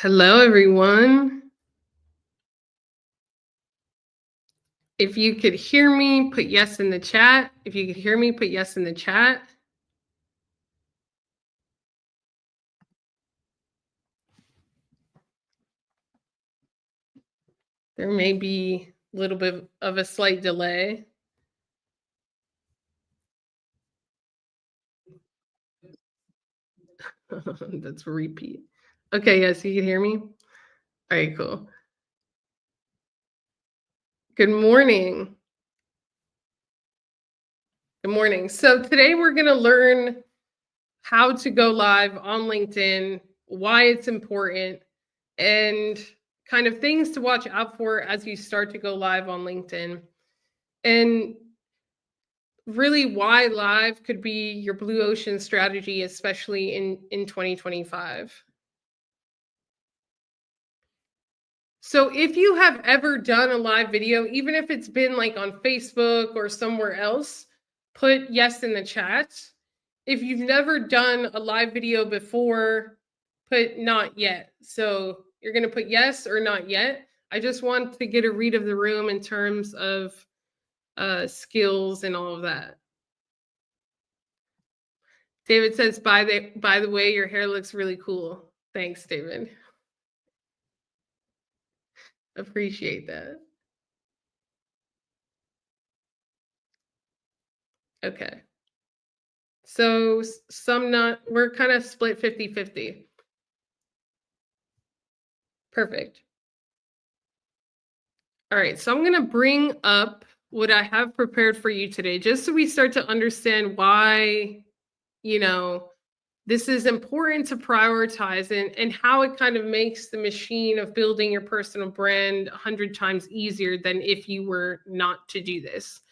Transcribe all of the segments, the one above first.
Hello, everyone. If you could hear me, put yes in the chat. If you could hear me, put yes in the chat. There may be a little bit of a slight delay. That's a repeat. Okay, yes, you can hear me? All right, cool. Good morning. Good morning. So today we're going to learn how to go live on LinkedIn, why it's important, and kind of things to watch out for as you start to go live on LinkedIn. And really why live could be your blue ocean strategy, especially in 2025. So if you have ever done a live video, even if it's been like on Facebook or somewhere else, put yes in the chat. If you've never done a live video before, put not yet. So you're going to put yes or not yet. I just want to get a read of the room in terms of skills and all of that. David says, by the way, your hair looks really cool. Thanks, David. Appreciate that. Okay. So we're kind of split 50-50. Perfect. All right, so I'm going to bring up what I have prepared for you today, just so we start to understand why, this is important to prioritize and how it kind of makes the machine of building your personal brand 100 times easier than if you were not to do this.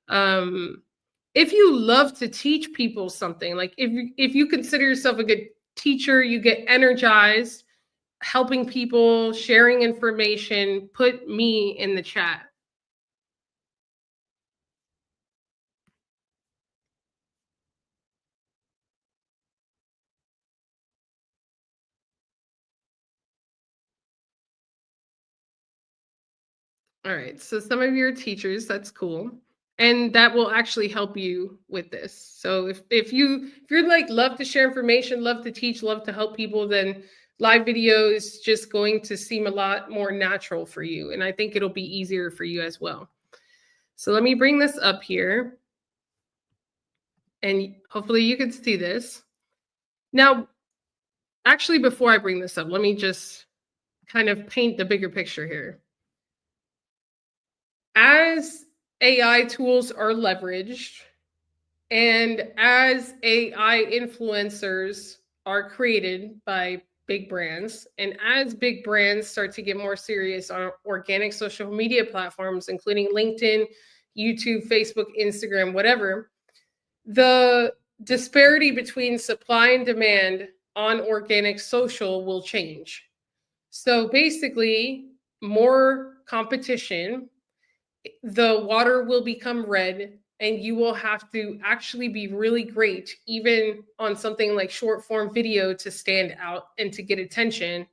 If you love to teach people something, like if you consider yourself a good teacher, you get energized helping people, sharing information, put me in the chat. All right, so some of you are teachers, that's cool. And that will actually help you with this. So if you're like love to share information, love to teach, love to help people, then live video is just going to seem a lot more natural for you. And I think it'll be easier for you as well. So let me bring this up here. And hopefully you can see this. Now, actually, before I bring this up, let me just kind of paint the bigger picture here. As AI tools are leveraged and as AI influencers are created by big brands, and as big brands start to get more serious on organic social media platforms, including LinkedIn, YouTube, Facebook, Instagram, whatever, the disparity between supply and demand on organic social will change. So basically, more competition, the water will become red, and you will have to actually be really great, even on something like short form video, to stand out and to get attention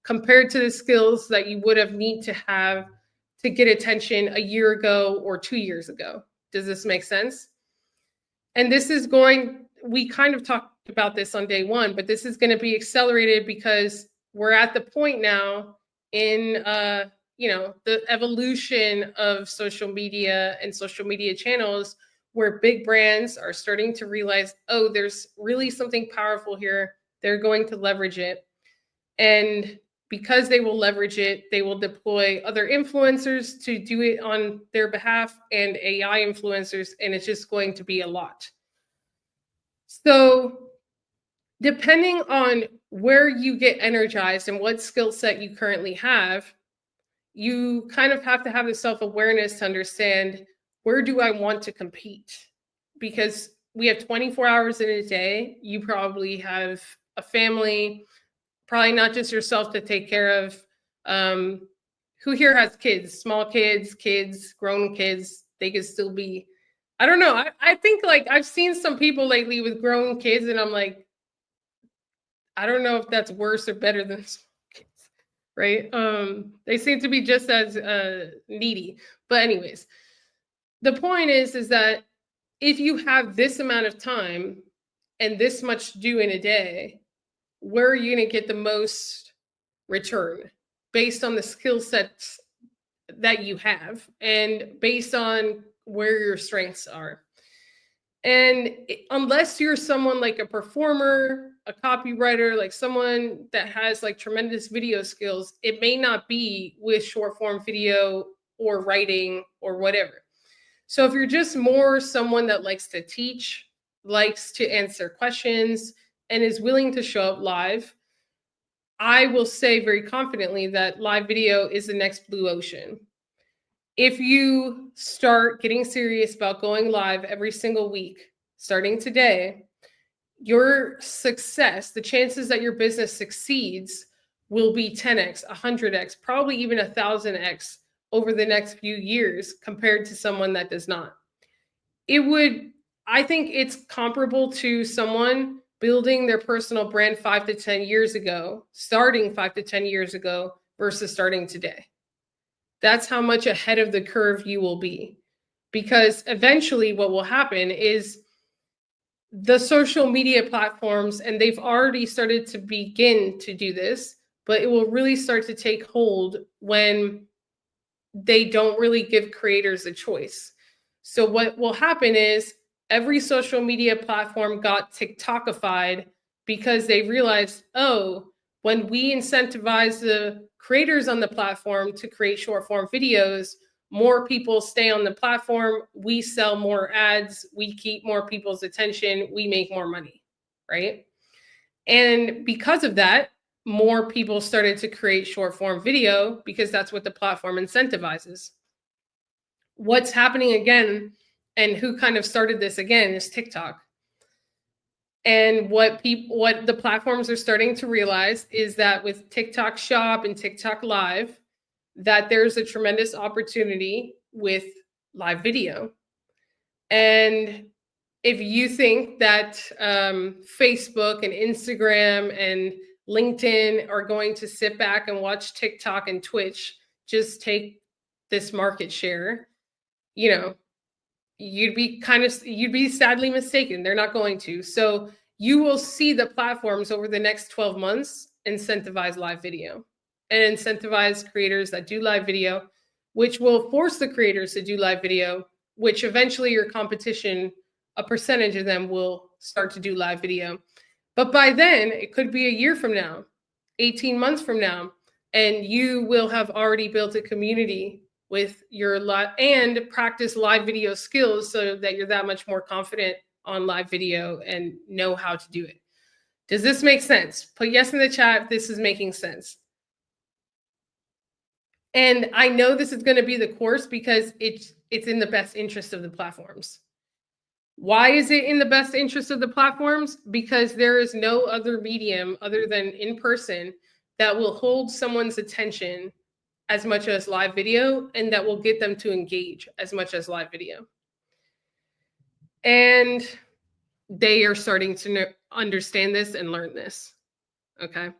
compared to the skills that you would have need to have to get attention a year ago or 2 years ago. Does this make sense? And this is we kind of talked about this on day one, but this is going to be accelerated because we're at the point now in the evolution of social media and social media channels where big brands are starting to realize, oh, there's really something powerful here. They're going to leverage it. And because they will leverage it, they will deploy other influencers to do it on their behalf and AI influencers, and it's just going to be a lot. So depending on where you get energized and what skill set you currently have, you kind of have to have the self-awareness to understand, where do I want to compete? Because we have 24 hours in a day. You probably have a family, probably not just yourself to take care of. Who here has kids? Small kids, grown kids? They could still be, I don't know. I think like I've seen some people lately with grown kids, and I'm like, I don't know if that's worse or better than small kids. right? They seem to be just as needy. But anyways, the point is that if you have this amount of time and this much to do in a day, where are you going to get the most return based on the skill sets that you have and based on where your strengths are? And unless you're someone like a performer, a copywriter, like someone that has like tremendous video skills, it may not be with short form video or writing or whatever. So if you're just more someone that likes to teach, likes to answer questions, and is willing to show up live, I will say very confidently that live video is the next blue ocean. If you start getting serious about going live every single week, starting today, your success, the chances that your business succeeds will be 10x, 100x, probably even 1000x over the next few years compared to someone that does not. I think it's comparable to someone building their personal brand 5 to 10 years ago, starting 5 to 10 years ago versus starting today. That's how much ahead of the curve you will be. Because eventually what will happen is the social media platforms, and they've already started to begin to do this, but it will really start to take hold when they don't really give creators a choice. So what will happen is every social media platform got TikTokified because they realized, oh, when we incentivize the creators on the platform to create short form videos, more people stay on the platform, we sell more ads, we keep more people's attention, we make more money, right? And because of that, more people started to create short form video because that's what the platform incentivizes. What's happening again, and who kind of started this again, is TikTok. And what the platforms are starting to realize is that with TikTok Shop and TikTok Live, that there's a tremendous opportunity with live video. And if you think that Facebook and Instagram and LinkedIn are going to sit back and watch TikTok and Twitch just take this market share, you know, you'd be sadly mistaken. They're not going to. So you will see the platforms over the next 12 months incentivize live video and incentivize creators that do live video, which will force the creators to do live video, which eventually your competition, a percentage of them will start to do live video. But by then, it could be a year from now, 18 months from now, and you will have already built a community with your live and practice live video skills so that you're that much more confident on live video and know how to do it. Does this make sense? Put yes in the chat if this is making sense. And I know this is going to be the course because it's in the best interest of the platforms. Why is it in the best interest of the platforms? Because there is no other medium other than in person that will hold someone's attention as much as live video, and that will get them to engage as much as live video. And they are starting to understand this and learn this. Okay.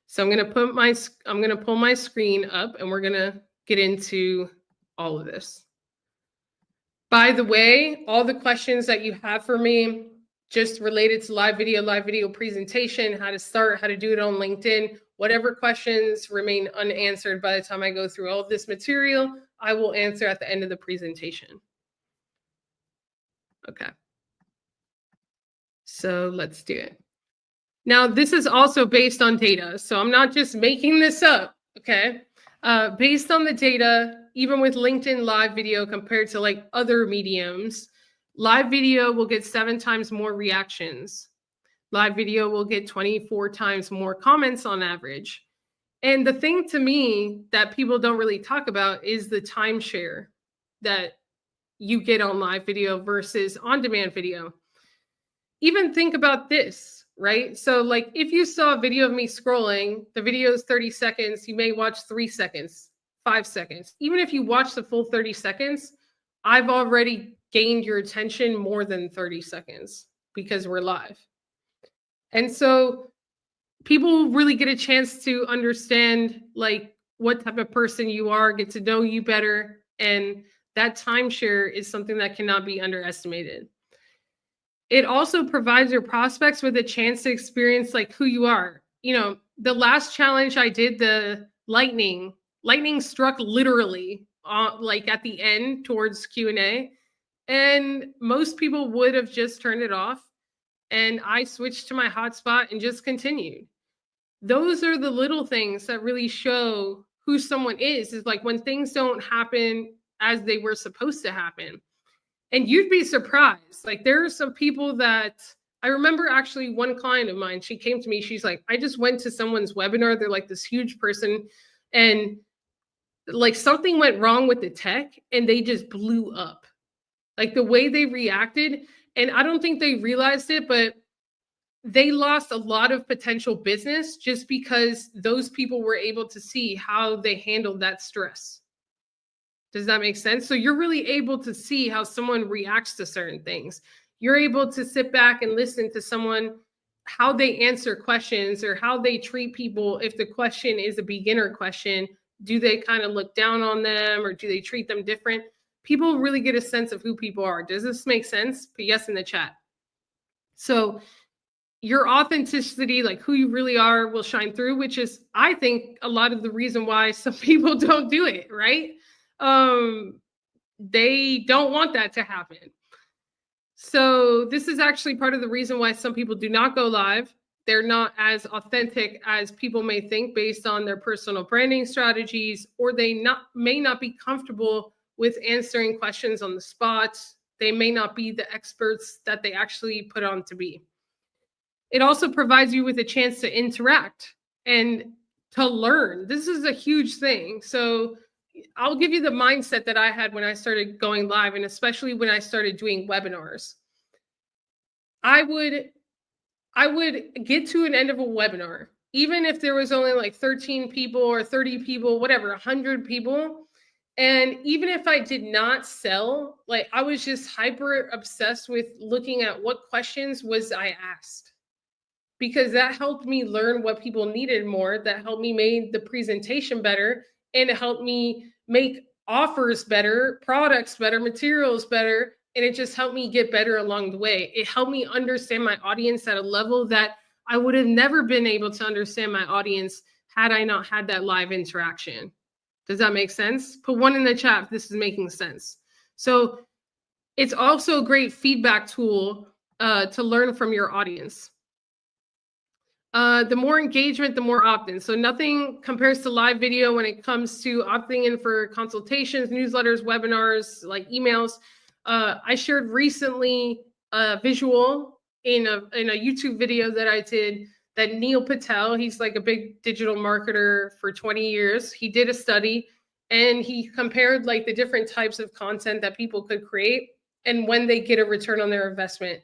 So I'm going to pull my screen up and we're going to get into all of this. By the way, all the questions that you have for me just related to live video presentation, how to start, how to do it on LinkedIn, whatever questions remain unanswered by the time I go through all of this material, I will answer at the end of the presentation. Okay. So let's do it. Now, this is also based on data. So I'm not just making this up, okay? Based on the data, even with LinkedIn live video compared to like other mediums, live video will get 7 times more reactions. Live video will get 24 times more comments on average. And the thing to me that people don't really talk about is the timeshare that you get on live video versus on-demand video. Even think about this, right? So like if you saw a video of me scrolling, the video is 30 seconds, you may watch 3 seconds, 5 seconds. Even if you watch the full 30 seconds, I've already gained your attention more than 30 seconds because we're live. And so people really get a chance to understand like what type of person you are, get to know you better, and that timeshare is something that cannot be underestimated. It also provides your prospects with a chance to experience like who you are. You know, the last challenge I did, the lightning struck literally like at the end towards Q&A, and most people would have just turned it off, and I switched to my hotspot and just continued. Those are the little things that really show who someone is like when things don't happen as they were supposed to happen. And you'd be surprised. Like there are some people that I remember, actually one client of mine, she came to me, she's like, I just went to someone's webinar. They're like this huge person, and like something went wrong with the tech and they just blew up. Like the way they reacted, and I don't think they realized it, but they lost a lot of potential business just because those people were able to see how they handled that stress. Does that make sense? So you're really able to see how someone reacts to certain things. You're able to sit back and listen to someone, how they answer questions or how they treat people. If the question is a beginner question, do they kind of look down on them or do they treat them different? People really get a sense of who people are. Does this make sense? Put yes in the chat. So your authenticity, like who you really are, will shine through, which is, I think, a lot of the reason why some people don't do it, right? They don't want that to happen. So this is actually part of the reason why some people do not go live. They're not as authentic as people may think based on their personal branding strategies, or they may not be comfortable with answering questions on the spot. They may not be the experts that they actually put on to be. It also provides you with a chance to interact and to learn. This is a huge thing. So I'll give you the mindset that I had when I started going live, and especially when I started doing webinars. I would get to an end of a webinar, even if there was only like 13 people or 30 people, whatever, 100 people. And even if I did not sell, like I was just hyper obsessed with looking at what questions was I asked, because that helped me learn what people needed more. That helped me make the presentation better, and it helped me make offers better, products better, materials better, and it just helped me get better along the way. It helped me understand my audience at a level that I would have never been able to understand my audience had I not had that live interaction. Does that make sense? Put one in the chat if this is making sense. So it's also a great feedback tool to learn from your audience. The more engagement, the more opt-in. So nothing compares to live video when it comes to opting in for consultations, newsletters, webinars, like emails. I shared recently a visual in a YouTube video that I did that Neil Patel, he's like a big digital marketer for 20 years. He did a study and he compared like the different types of content that people could create and when they get a return on their investment.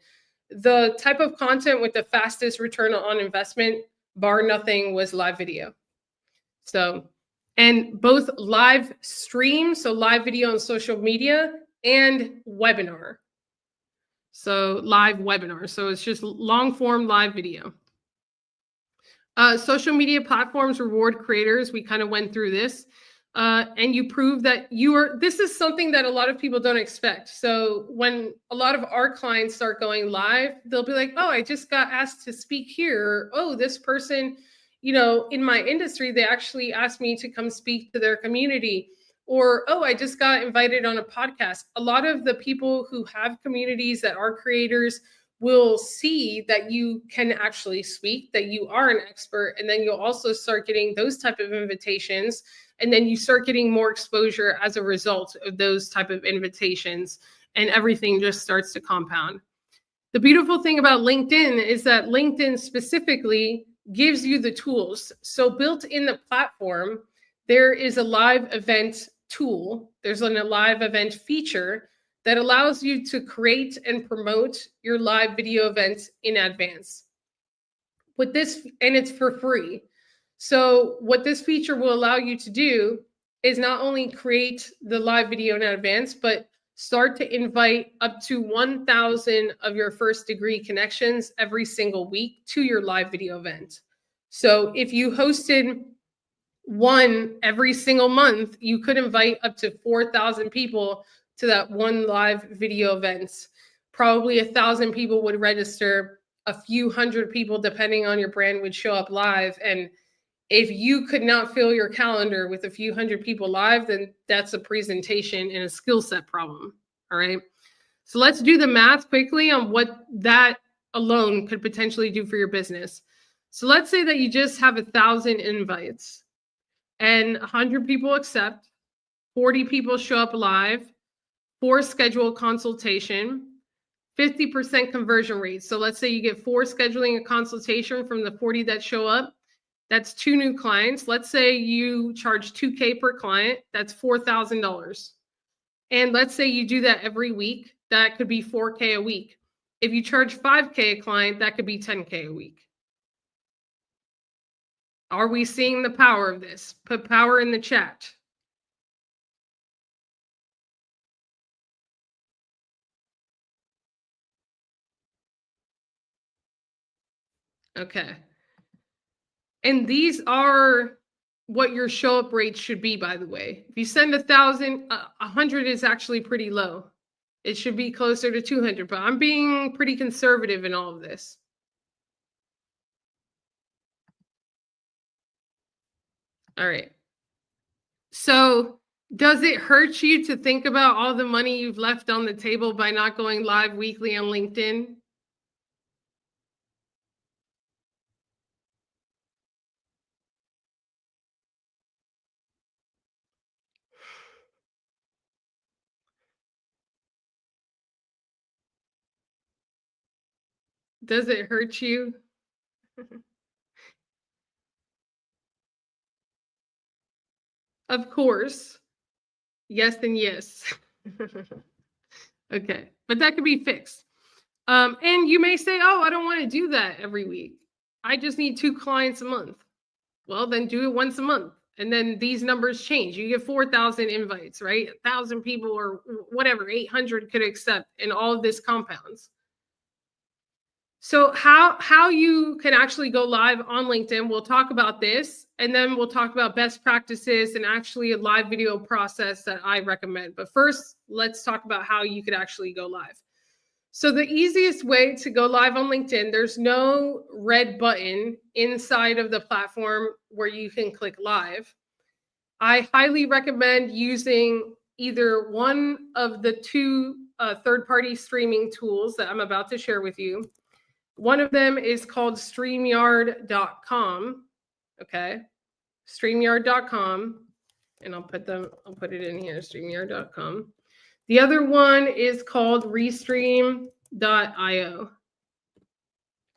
The type of content with the fastest return on investment, bar nothing, was live video. So, and both live stream, so live video on social media, and webinar. So live webinar. So it's just long form live video. Social media platforms reward creators. We kind of went through this. And you prove that this is something that a lot of people don't expect. So when a lot of our clients start going live, they'll be like, oh, I just got asked to speak here. Or, oh, this person, in my industry, they actually asked me to come speak to their community. Or, oh, I just got invited on a podcast. A lot of the people who have communities that are creators will see that you can actually speak, that you are an expert, and then you'll also start getting those type of invitations. And then you start getting more exposure as a result of those type of invitations, and everything just starts to compound. The beautiful thing about LinkedIn is that LinkedIn specifically gives you the tools. So built in the platform, there is a live event tool. There's a live event feature that allows you to create and promote your live video events in advance. With this, and it's for free. So what this feature will allow you to do is not only create the live video in advance, but start to invite up to 1,000 of your first degree connections every single week to your live video event. So if you hosted one every single month, you could invite up to 4,000 people to that one live video event. Probably 1,000 people would register, a few hundred people, depending on your brand, would show up live. And if you could not fill your calendar with a few hundred people live, then that's a presentation and a skill set problem. All right. So let's do the math quickly on what that alone could potentially do for your business. So let's say that you just have 1,000 invites and 100 people accept, 40 people show up live, 4 schedule consultation, 50% conversion rate. So let's say you get 4 scheduling a consultation from the 40 that show up. That's 2 new clients. Let's say you charge $2K per client. That's $4,000. And let's say you do that every week. That could be $4K a week. If you charge $5K a client, that could be $10K a week. Are we seeing the power of this? Put power in the chat. Okay. And these are what your show up rates should be, by the way. If you send 1,000, 100 is actually pretty low. It should be closer to 200, but I'm being pretty conservative in all of this. All right. So does it hurt you to think about all the money you've left on the table by not going live weekly on LinkedIn? Does it hurt you? Of course. Yes and yes. Okay. But that could be fixed. And you may say, oh, I don't want to do that every week. I just need 2 clients a month. Well, then do it once a month. And then these numbers change. You get 4,000 invites, right? 1,000 people or whatever, 800 could accept, and all of this compounds. So how you can actually go live on LinkedIn, we'll talk about this, and then we'll talk about best practices and actually a live video process that I recommend. But first, let's talk about how you could actually go live. So the easiest way to go live on LinkedIn, there's no red button inside of the platform where you can click live. I highly recommend using either one of the 2 third-party streaming tools that I'm about to share with you. One of them is called StreamYard.com. Okay, StreamYard.com, and I'll put it in here, StreamYard.com. The other one is called Restream.io.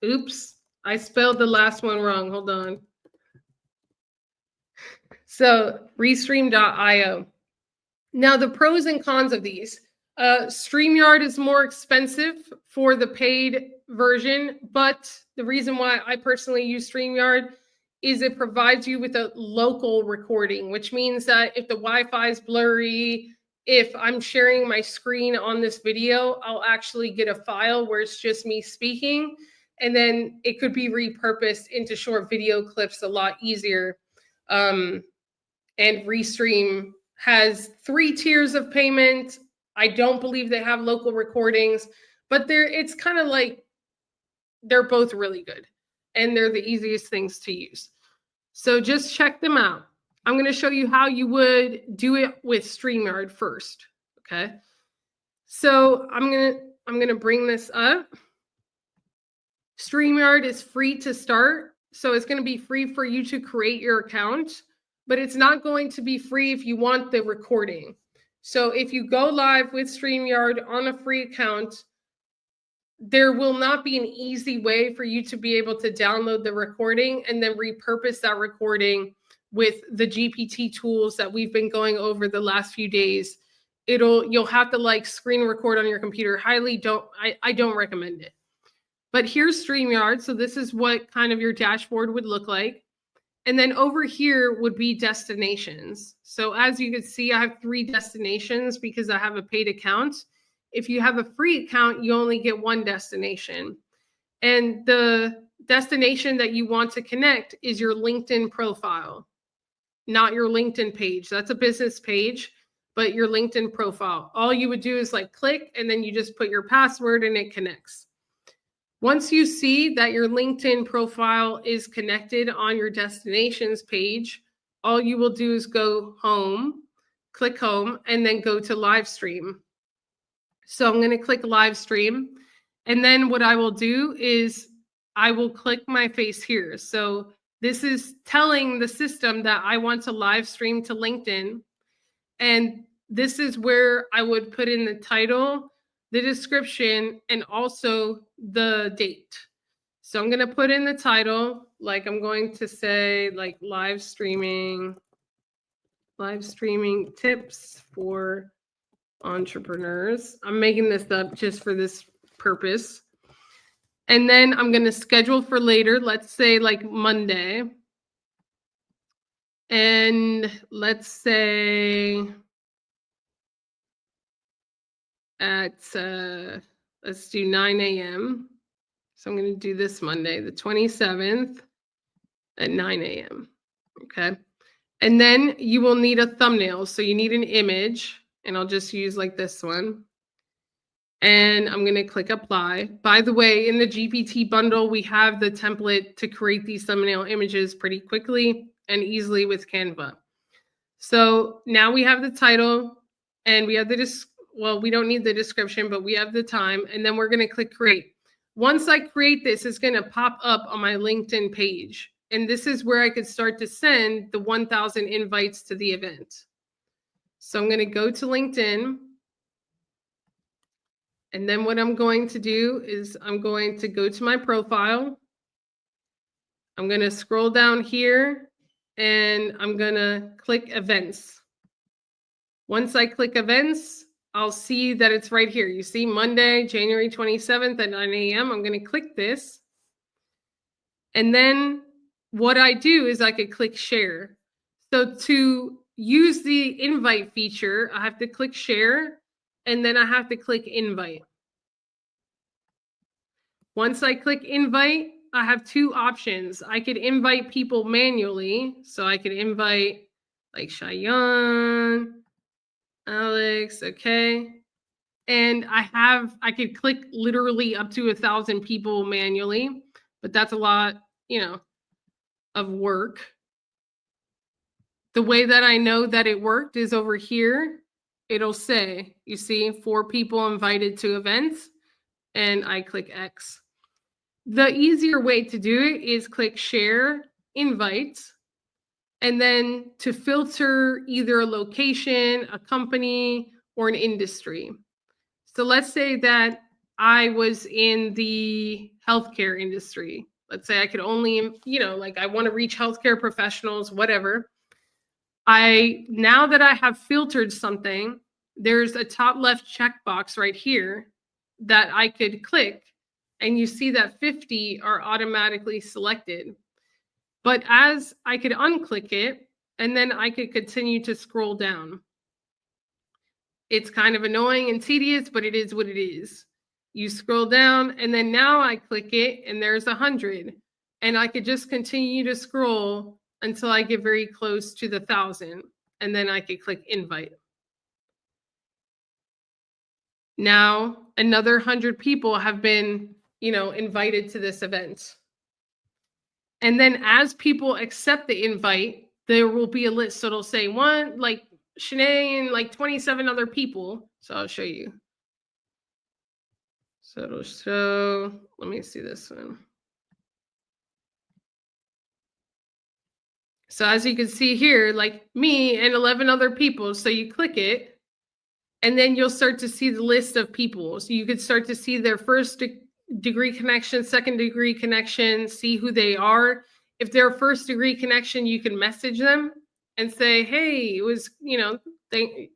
Oops, I spelled the last one wrong. Hold on. So Restream.io. Now the pros and cons of these. StreamYard is more expensive for the paid version, but the reason why I personally use StreamYard is it provides you with a local recording, which means that if the Wi-Fi is blurry, if I'm sharing my screen on this video, I'll actually get a file where it's just me speaking, and then it could be repurposed into short video clips a lot easier. And Restream has 3 tiers of payment. I don't believe they have local recordings, but it's kind of like they're both really good, and they're the easiest things to use. So just check them out. I'm going to show you how you would do it with StreamYard first. Okay. So I'm going to bring this up. StreamYard is free to start. So it's going to be free for you to create your account, but it's not going to be free if you want the recording. So if you go live with StreamYard on a free account, there will not be an easy way for you to be able to download the recording and then repurpose that recording with the GPT tools that we've been going over the last few days. You'll have to like screen record on your computer. I don't recommend it. But here's StreamYard. So this is what kind of your dashboard would look like. And then over here would be destinations. So as you can see, I have 3 destinations because I have a paid account. If you have a free account, you only get 1 destination. And the destination that you want to connect is your LinkedIn profile, not your LinkedIn page. That's a business page, but your LinkedIn profile. All you would do is like click, and then you just put your password and it connects. Once you see that your LinkedIn profile is connected on your destinations page, all you will do is go home, click home, and then go to live stream. So I'm going to click live stream. And then what I will do is I will click my face here. So this is telling the system that I want to live stream to LinkedIn. And this is where I would put in the title, the description, and also the date. So I'm going to put in the title, like I'm going to say like live streaming tips for entrepreneurs. I'm making this up just for this purpose. And then I'm going to schedule for later, let's say like Monday. And let's say at, let's do 9 a.m. So I'm going to do this Monday, the 27th at 9 a.m. Okay. And then you will need a thumbnail. So you need an image, and I'll just use like this one. And I'm going to click apply. By the way, in the GPT bundle, we have the template to create these thumbnail images pretty quickly and easily with Canva. So now we have the title, and we have well, we don't need the description, but we have the time. And then we're going to click create. Once I create this, it's going to pop up on my LinkedIn page. And this is where I could start to send the 1,000 invites to the event. So I'm going to go to LinkedIn. And then what I'm going to do is I'm going to go to my profile. I'm going to scroll down here, and I'm going to click events. Once I click events, I'll see that it's right here. You see Monday, January 27th at 9 a.m. I'm going to click this. And then what I do is I could click share. So to use the invite feature, I have to click share, and then I have to click invite. Once I click invite, I have two options. I could invite people manually. So I could invite like Cheyenne, Alex, okay. And I could click literally up to 1,000 people manually, but that's a lot, of work. The way that I know that it worked is over here. It'll say, you see, 4 people invited to events, and I click X. The easier way to do it is click share, invites, and then to filter either a location, a company, or an industry. So let's say that I was in the healthcare industry. Let's say I could only, I want to reach healthcare professionals, whatever. Now that I have filtered something, there's a top left checkbox right here that I could click, and you see that 50 are automatically selected. But as I could unclick it, and then I could continue to scroll down. It's kind of annoying and tedious, but it is what it is. You scroll down, and then now I click it, and there's 100. And I could just continue to scroll until I get very close to the 1,000, and then I could click invite. Now, another 100 people have been, invited to this event. And then as people accept the invite, there will be a list. So it'll say one, like Shanae and like 27 other people. So I'll show you. So it'll show, let me see this one. So as you can see here, like me and 11 other people. So you click it, and then you'll start to see the list of people. So you could start to see their first degree connection, second degree connection, see who they are. If they're a first degree connection, you can message them and say, hey, it was, do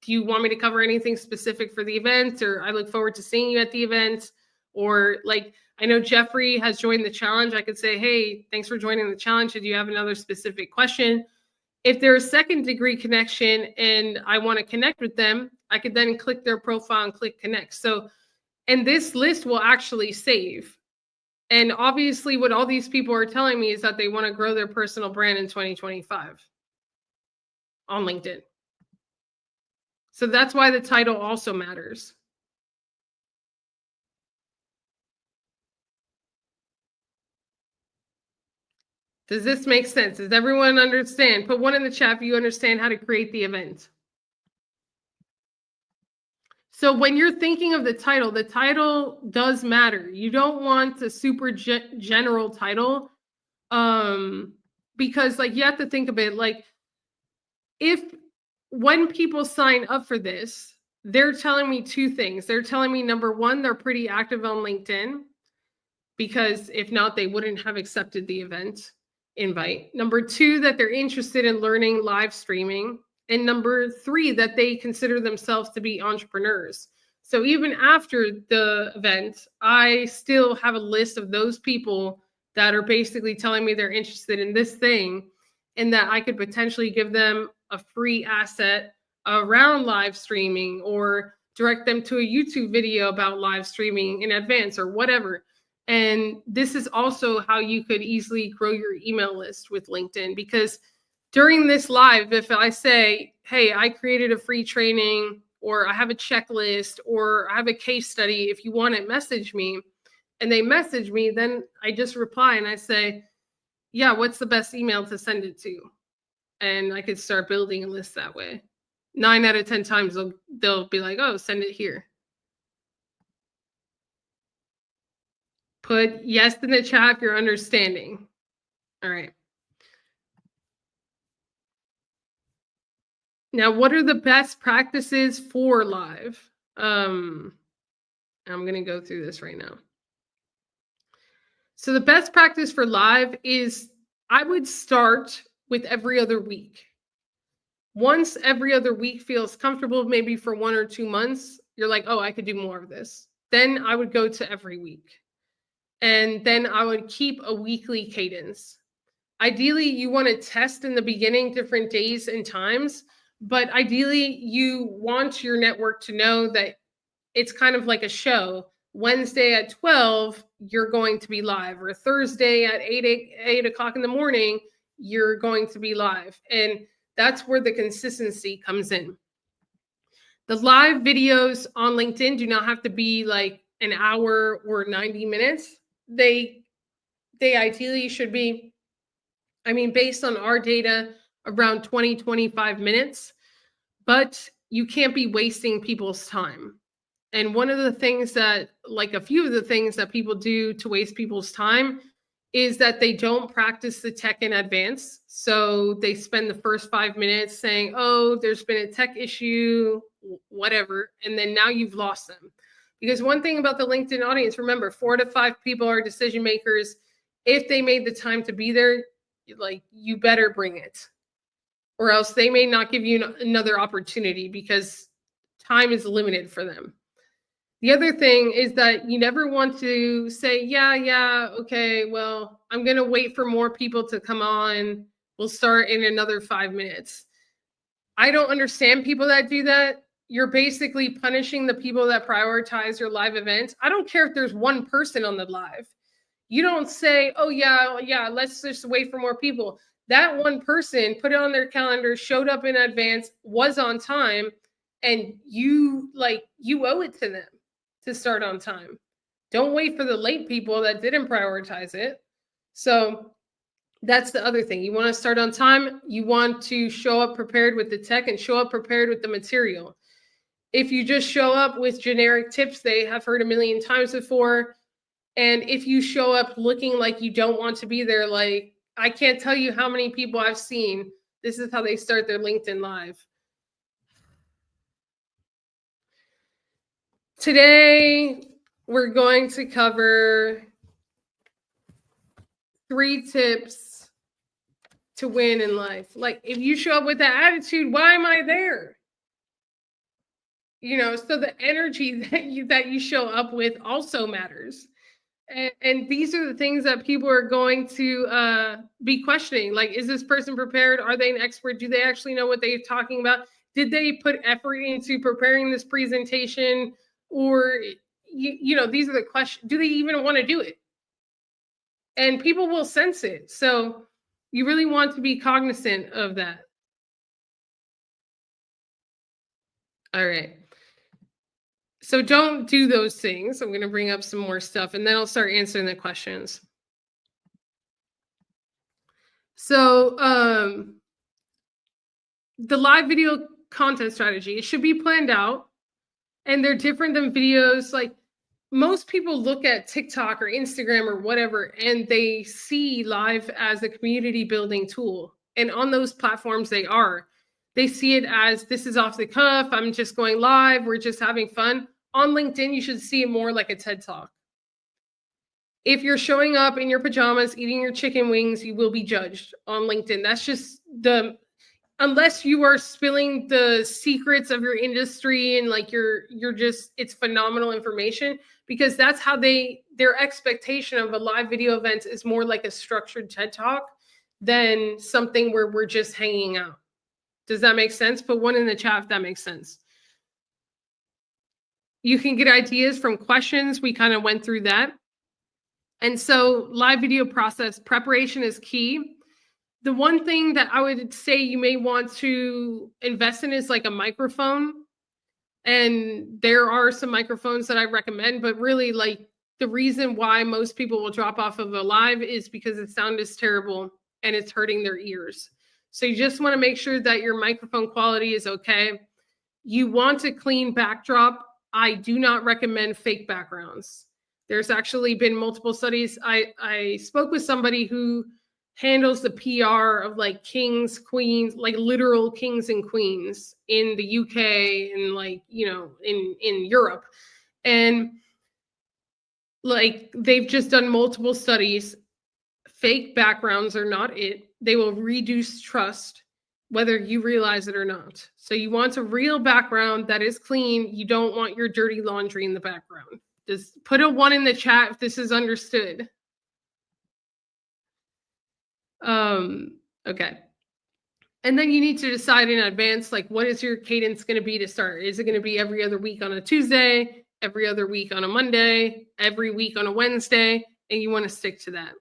you want me to cover anything specific for the event? Or I look forward to seeing you at the event. Or like, I know Jeffrey has joined the challenge. I could say, hey, thanks for joining the challenge. Did you have another specific question? If they're a second degree connection and I want to connect with them, I could then click their profile and click connect. So, and this list will actually save. And obviously, what all these people are telling me is that they want to grow their personal brand in 2025 on LinkedIn. So that's why the title also matters. Does this make sense? Does everyone understand? Put one in the chat if you understand how to create the event. So when you're thinking of the title does matter. You don't want a super general title, because like you have to think of it like if when people sign up for this, they're telling me two things. They're telling me number one, they're pretty active on LinkedIn, because if not, they wouldn't have accepted the event invite. Number two, that they're interested in learning live streaming. And number three, that they consider themselves to be entrepreneurs. So even after the event, I still have a list of those people that are basically telling me they're interested in this thing, and that I could potentially give them a free asset around live streaming, or direct them to a YouTube video about live streaming in advance or whatever. And this is also how you could easily grow your email list with LinkedIn, because during this live, if I say, hey, I created a free training, or I have a checklist, or I have a case study, if you want it, message me, and they message me, then I just reply and I say, yeah, what's the best email to send it to? And I could start building a list that way. 9 out of 10 times they'll be like, oh, send it here. Put yes in the chat if you're understanding. All right. Now, what are the best practices for live? I'm going to go through this right now. So the best practice for live is I would start with every other week. Once every other week feels comfortable, maybe for 1 or 2 months, you're like, oh, I could do more of this. Then I would go to every week. And then I would keep a weekly cadence. Ideally, you want to test in the beginning different days and times, but ideally, you want your network to know that it's kind of like a show. Wednesday at 12, you're going to be live, or Thursday at 8 o'clock in the morning, you're going to be live. And that's where the consistency comes in. The live videos on LinkedIn do not have to be like an hour or 90 minutes. They ideally should be, I mean, based on our data, around 20, 25 minutes, but you can't be wasting people's time. And one of the things that, like a few of the things that people do to waste people's time is that they don't practice the tech in advance. So they spend the first 5 minutes saying, oh, there's been a tech issue, whatever. And then now you've lost them. Because one thing about the LinkedIn audience, remember, 4 to 5 people are decision makers. If they made the time to be there, like, you better bring it, or else they may not give you another opportunity, because time is limited for them. The other thing is that you never want to say, yeah, okay, well, I'm going to wait for more people to come on. We'll start in another 5 minutes. I don't understand people that do that. You're basically punishing the people that prioritize your live events. I don't care if there's one person on the live. You don't say, oh, yeah, let's just wait for more people. That one person put it on their calendar, showed up in advance, was on time, and you owe it to them to start on time. Don't wait for the late people that didn't prioritize it. So that's the other thing. You want to start on time. You want to show up prepared with the tech and show up prepared with the material. If you just show up with generic tips they have heard a million times before, and if you show up looking like you don't want to be there, like, I can't tell you how many people I've seen, this is how they start their LinkedIn Live. Today, we're going to cover 3 tips to win in life. Like, if you show up with that attitude, why am I there? So the energy that you show up with also matters. And these are the things that people are going to be questioning. Like, is this person prepared? Are they an expert? Do they actually know what they're talking about? Did they put effort into preparing this presentation? Or, these are the questions. Do they even want to do it? and people will sense it. So you really want to be cognizant of that. All right. So don't do those things. I'm going to bring up some more stuff and then I'll start answering the questions. So, the live video content strategy, it should be planned out, and they're different than videos. Like, most people look at TikTok or Instagram or whatever, and they see live as a community building tool. And on those platforms, they see it as, this is off the cuff. I'm just going live. We're just having fun. On LinkedIn, you should see it more like a TED Talk. If you're showing up in your pajamas, eating your chicken wings, you will be judged on LinkedIn. That's just unless you are spilling the secrets of your industry and like you're just, it's phenomenal information, because that's how their expectation of a live video event is more like a structured TED Talk than something where we're just hanging out. Does that make sense? Put one in the chat if that makes sense. You can get ideas from questions. We kind of went through that. And so live video process preparation is key. The one thing that I would say you may want to invest in is like a microphone. And there are some microphones that I recommend, but really, like, the reason why most people will drop off of a live is because the sound is terrible and it's hurting their ears. So you just want to make sure that your microphone quality is okay. You want a clean backdrop. I do not recommend fake backgrounds. There's actually been multiple studies. I spoke with somebody who handles the PR of like kings, queens, like literal kings and queens in the UK and like, you know, in Europe. And like, they've just done multiple studies. Fake backgrounds are not it. They will reduce trust, whether you realize it or not. So you want a real background that is clean. You don't want your dirty laundry in the background. Just put a 1 in the chat if this is understood. Okay. And then you need to decide in advance, like, what is your cadence going to be to start? Is it going to be every other week on a Tuesday, every other week on a Monday, every week on a Wednesday? And you want to stick to that.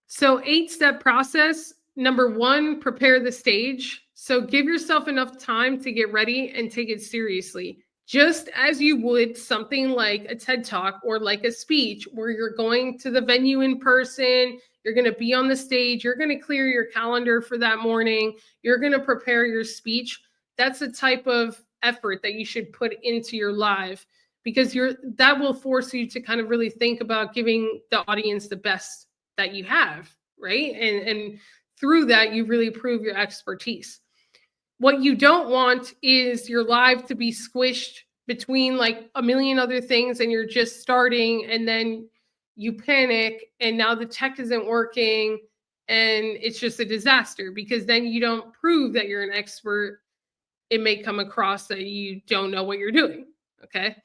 So 8-step process. Number 1, prepare the stage. So give yourself enough time to get ready and take it seriously. Just as you would something like a TED Talk or like a speech where you're going to the venue in person, you're going to be on the stage, you're going to clear your calendar for that morning, you're going to prepare your speech. That's the type of effort that you should put into your live, because that will force you to kind of really think about giving the audience the best that you have, right? And through that, you really prove your expertise. What you don't want is your live to be squished between like a million other things and you're just starting and then you panic and now the tech isn't working and it's just a disaster, because then you don't prove that you're an expert. It may come across that you don't know what you're doing, okay?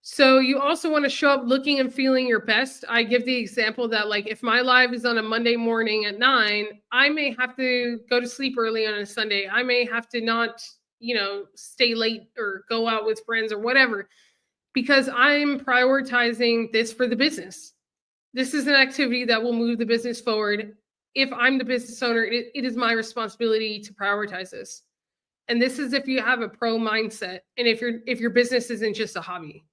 So you also want to show up looking and feeling your best. I give the example that, like, if my live is on a Monday morning at 9, I may have to go to sleep early on a Sunday. I may have to not, stay late or go out with friends or whatever, because I'm prioritizing this for the business. This is an activity that will move the business forward. If I'm the business owner, it is my responsibility to prioritize this. And this is if you have a pro mindset and if your business isn't just a hobby.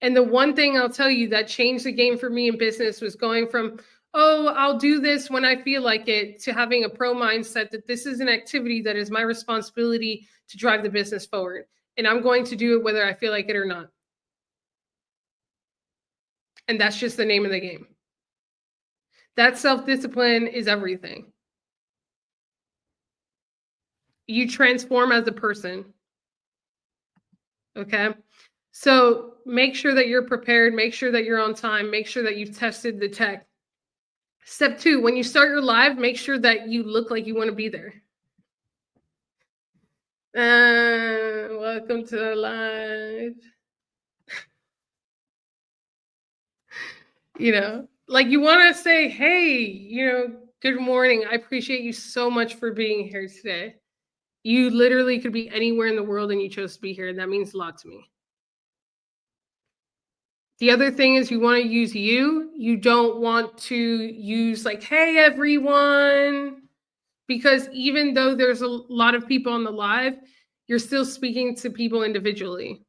And the one thing I'll tell you that changed the game for me in business was going from, oh, I'll do this when I feel like it, to having a pro mindset that this is an activity that is my responsibility to drive the business forward. And I'm going to do it whether I feel like it or not. And that's just the name of the game. That self-discipline is everything. You transform as a person. Okay? So make sure that you're prepared, make sure that you're on time, make sure that you've tested the tech. Step 2, when you start your live, make sure that you look like you want to be there. Welcome to the live. Like, you want to say, hey, good morning. I appreciate you so much for being here today. You literally could be anywhere in the world and you chose to be here. And that means a lot to me. The other thing is you want to use you. You don't want to use like, hey, everyone, because even though there's a lot of people on the live, you're still speaking to people individually.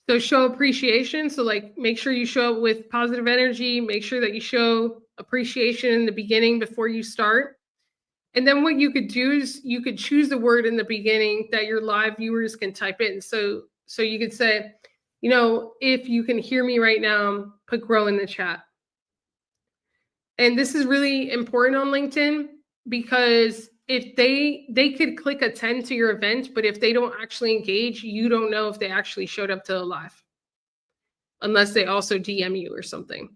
So show appreciation. So like make sure you show up with positive energy. Make sure that you show appreciation in the beginning before you start. And then what you could do is you could choose a word in the beginning that your live viewers can type in. So you could say, you know, if you can hear me right now, put grow in the chat. And this is really important on LinkedIn because if they could click attend to your event, but if they don't actually engage, you don't know if they actually showed up to the live unless they also DM you or something.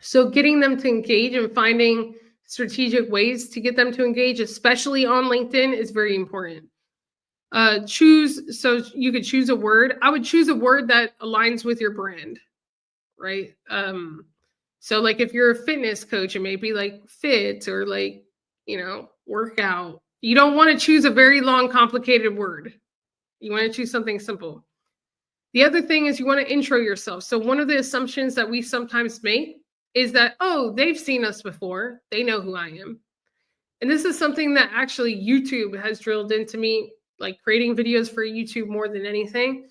So getting them to engage and finding strategic ways to get them to engage, especially on LinkedIn, is very important. So you could choose a word. I would choose a word that aligns with your brand, right? So like if you're a fitness coach, it may be like fit or like, you know, workout. You don't want to choose a very long, complicated word. You want to choose something simple. The other thing is you want to intro yourself. So one of the assumptions that we sometimes make is that, oh, they've seen us before. They know who I am. And this is something that actually YouTube has drilled into me, like creating videos for YouTube more than anything,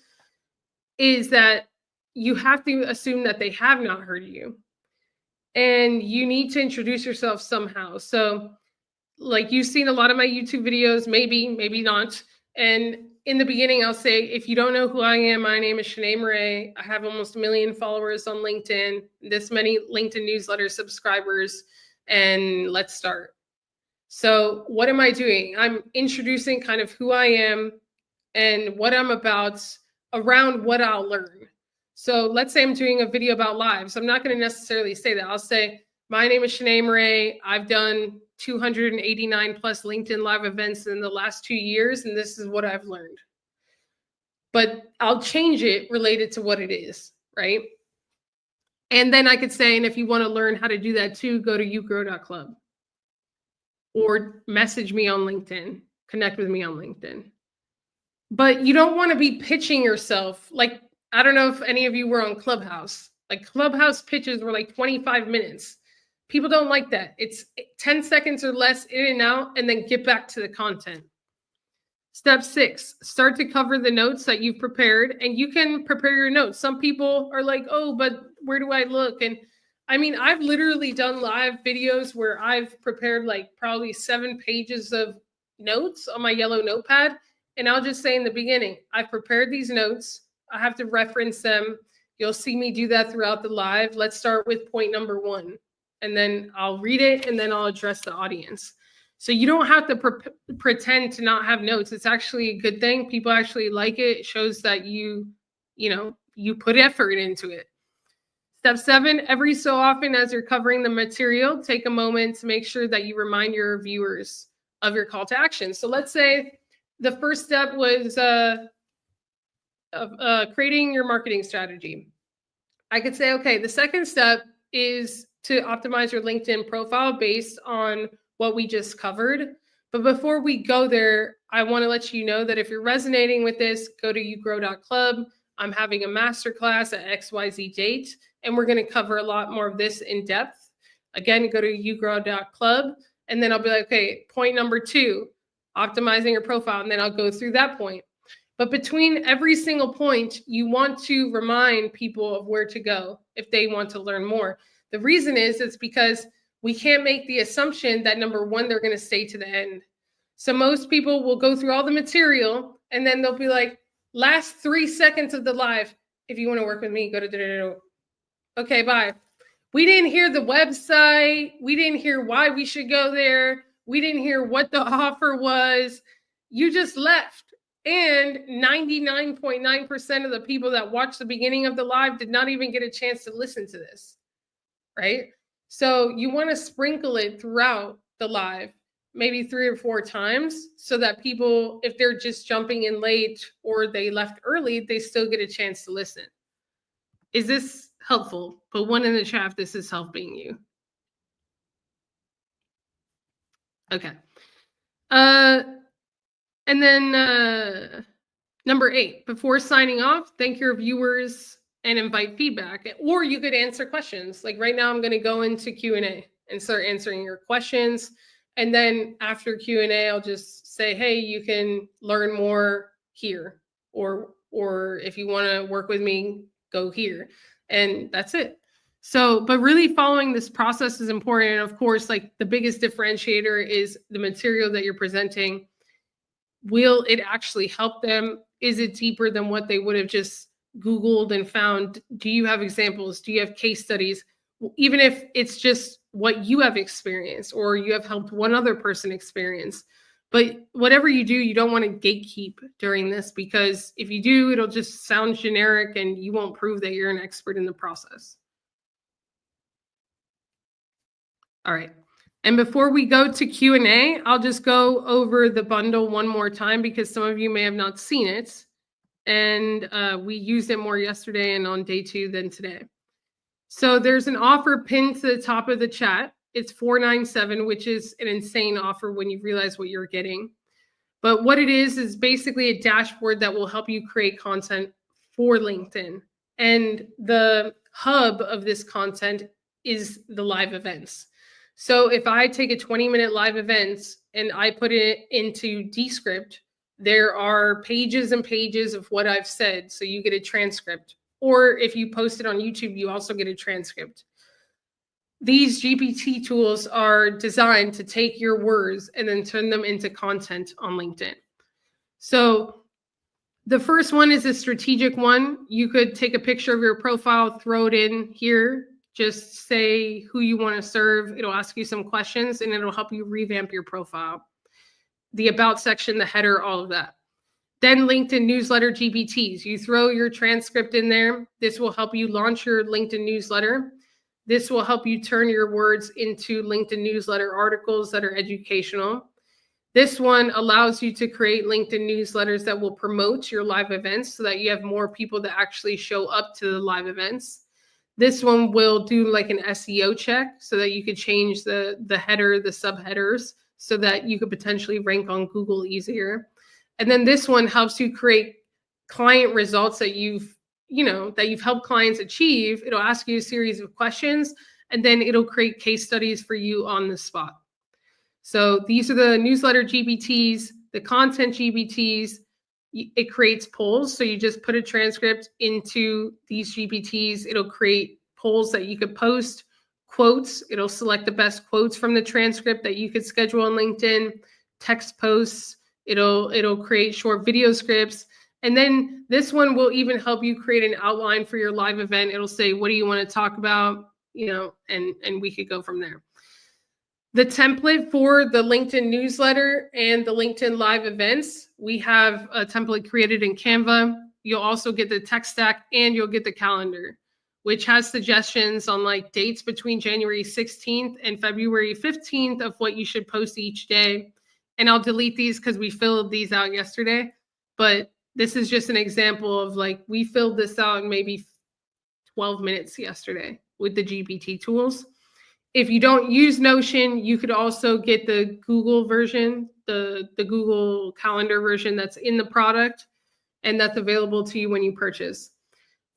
is that you have to assume that they have not heard you. And you need to introduce yourself somehow. So like you've seen a lot of my YouTube videos, maybe not. And in the beginning, I'll say, if you don't know who I am, my name is Shanae Murray. I have almost 1 million followers on LinkedIn, this many LinkedIn newsletter subscribers, and let's start. So what am I doing? I'm introducing kind of who I am and what I'm about around what I'll learn. So let's say I'm doing a video about lives. I'm not going to necessarily say that. I'll say, my name is Shanae Murray. I've done 289 plus LinkedIn live events in the last 2 years, and this is what I've learned. But I'll change it related to what it is, right? And then I could say, and if you want to learn how to do that too, go to yougrow.club or message me on LinkedIn, connect with me on LinkedIn. But you don't want to be pitching yourself. Like, I don't know if any of you were on Clubhouse. Like Clubhouse pitches were like 25 minutes. People don't like that. It's 10 seconds or less in and out, and then get back to the content. Step 6, start to cover the notes that you've prepared, and you can prepare your notes. Some people are like, oh, but where do I look? And I mean, I've literally done live videos where I've prepared like probably 7 pages of notes on my yellow notepad. And I'll just say in the beginning, I've prepared these notes. I have to reference them. You'll see me do that throughout the live. Let's start with point number 1. And then I'll read it and then I'll address the audience. So you don't have to pretend to not have notes. It's actually a good thing. People actually like it. It shows that you put effort into it. Step 7, every so often as you're covering the material, take a moment to make sure that you remind your viewers of your call to action. So let's say the first step was creating your marketing strategy. I could say, okay, the second step is to optimize your LinkedIn profile based on what we just covered. But before we go there, I want to let you know that if you're resonating with this, go to yougrow.club. I'm having a masterclass at XYZ date, and we're going to cover a lot more of this in depth. Again, go to yougrow.club, and then I'll be like, okay, point number 2, optimizing your profile, and then I'll go through that point. But between every single point, you want to remind people of where to go if they want to learn more. The reason is it's because we can't make the assumption that number 1, they're going to stay to the end. So most people will go through all the material and then they'll be like, last 3 seconds of the live, if you want to work with me, go to okay, bye. We didn't hear the website. We didn't hear why we should go there. We didn't hear what the offer was. You just left. And 99.9% of the people that watched the beginning of the live did not even get a chance to listen to this, right? So you want to sprinkle it throughout the live, maybe 3 or 4 times, so that people, if they're just jumping in late or they left early, they still get a chance to listen. Is this helpful? Put 1 in the chat if this is helping you. Okay. And then number 8, before signing off, thank your viewers and invite feedback. Or you could answer questions. Like right now, I'm going to go into Q&A and start answering your questions. And then after Q&A, I'll just say, hey, you can learn more here. Or if you want to work with me, go here. And that's it. So, but really following this process is important. And of course, like the biggest differentiator is the material that you're presenting. Will it actually help them? Is it deeper than what they would have just Googled and found? Do you have examples? Do you have case studies? Even if it's just what you have experienced or you have helped one other person experience. But whatever you do, you don't want to gatekeep during this, because if you do, it'll just sound generic and you won't prove that you're an expert in the process. All right. And before we go to Q&A, I'll just go over the bundle one more time because some of you may have not seen it. And we used it more yesterday and on day 2 than today. So there's an offer pinned to the top of the chat. It's $497, which is an insane offer when you realize what you're getting. But what it is basically a dashboard that will help you create content for LinkedIn. And the hub of this content is the live events. So if I take a 20-minute live event and I put it into Descript, there are pages and pages of what I've said. So you get a transcript. Or if you post it on YouTube, you also get a transcript. These GPT tools are designed to take your words and then turn them into content on LinkedIn. So the first one is a strategic one. You could take a picture of your profile, throw it in here, just say who you want to serve. It'll ask you some questions and it'll help you revamp your profile. The about section, the header, all of that. Then LinkedIn newsletter GPTs. You throw your transcript in there. This will help you launch your LinkedIn newsletter. This will help you turn your words into LinkedIn newsletter articles that are educational. This one allows you to create LinkedIn newsletters that will promote your live events so that you have more people that actually show up to the live events. This one will do like an SEO check so that you could change the header, the subheaders, so that you could potentially rank on Google easier. And then this one helps you create client results that you've helped clients achieve. It'll ask you a series of questions, and then it'll create case studies for you on the spot. So these are the newsletter GPTs, the content GPTs. It creates polls. So you just put a transcript into these GPTs. It'll create polls that you could post, quotes. It'll select the best quotes from the transcript that you could schedule on LinkedIn, text posts. It'll create short video scripts. And then this one will even help you create an outline for your live event. It'll say, what do you want to talk about? And we could go from there. The template for the LinkedIn newsletter and the LinkedIn live events, we have a template created in Canva. You'll also get the tech stack and you'll get the calendar, which has suggestions on like dates between January 16th and February 15th of what you should post each day. And I'll delete these because we filled these out yesterday. But this is just an example of like, we filled this out in maybe 12 minutes yesterday with the GPT tools. If you don't use Notion, you could also get the Google version, the Google Calendar version that's in the product, and that's available to you when you purchase.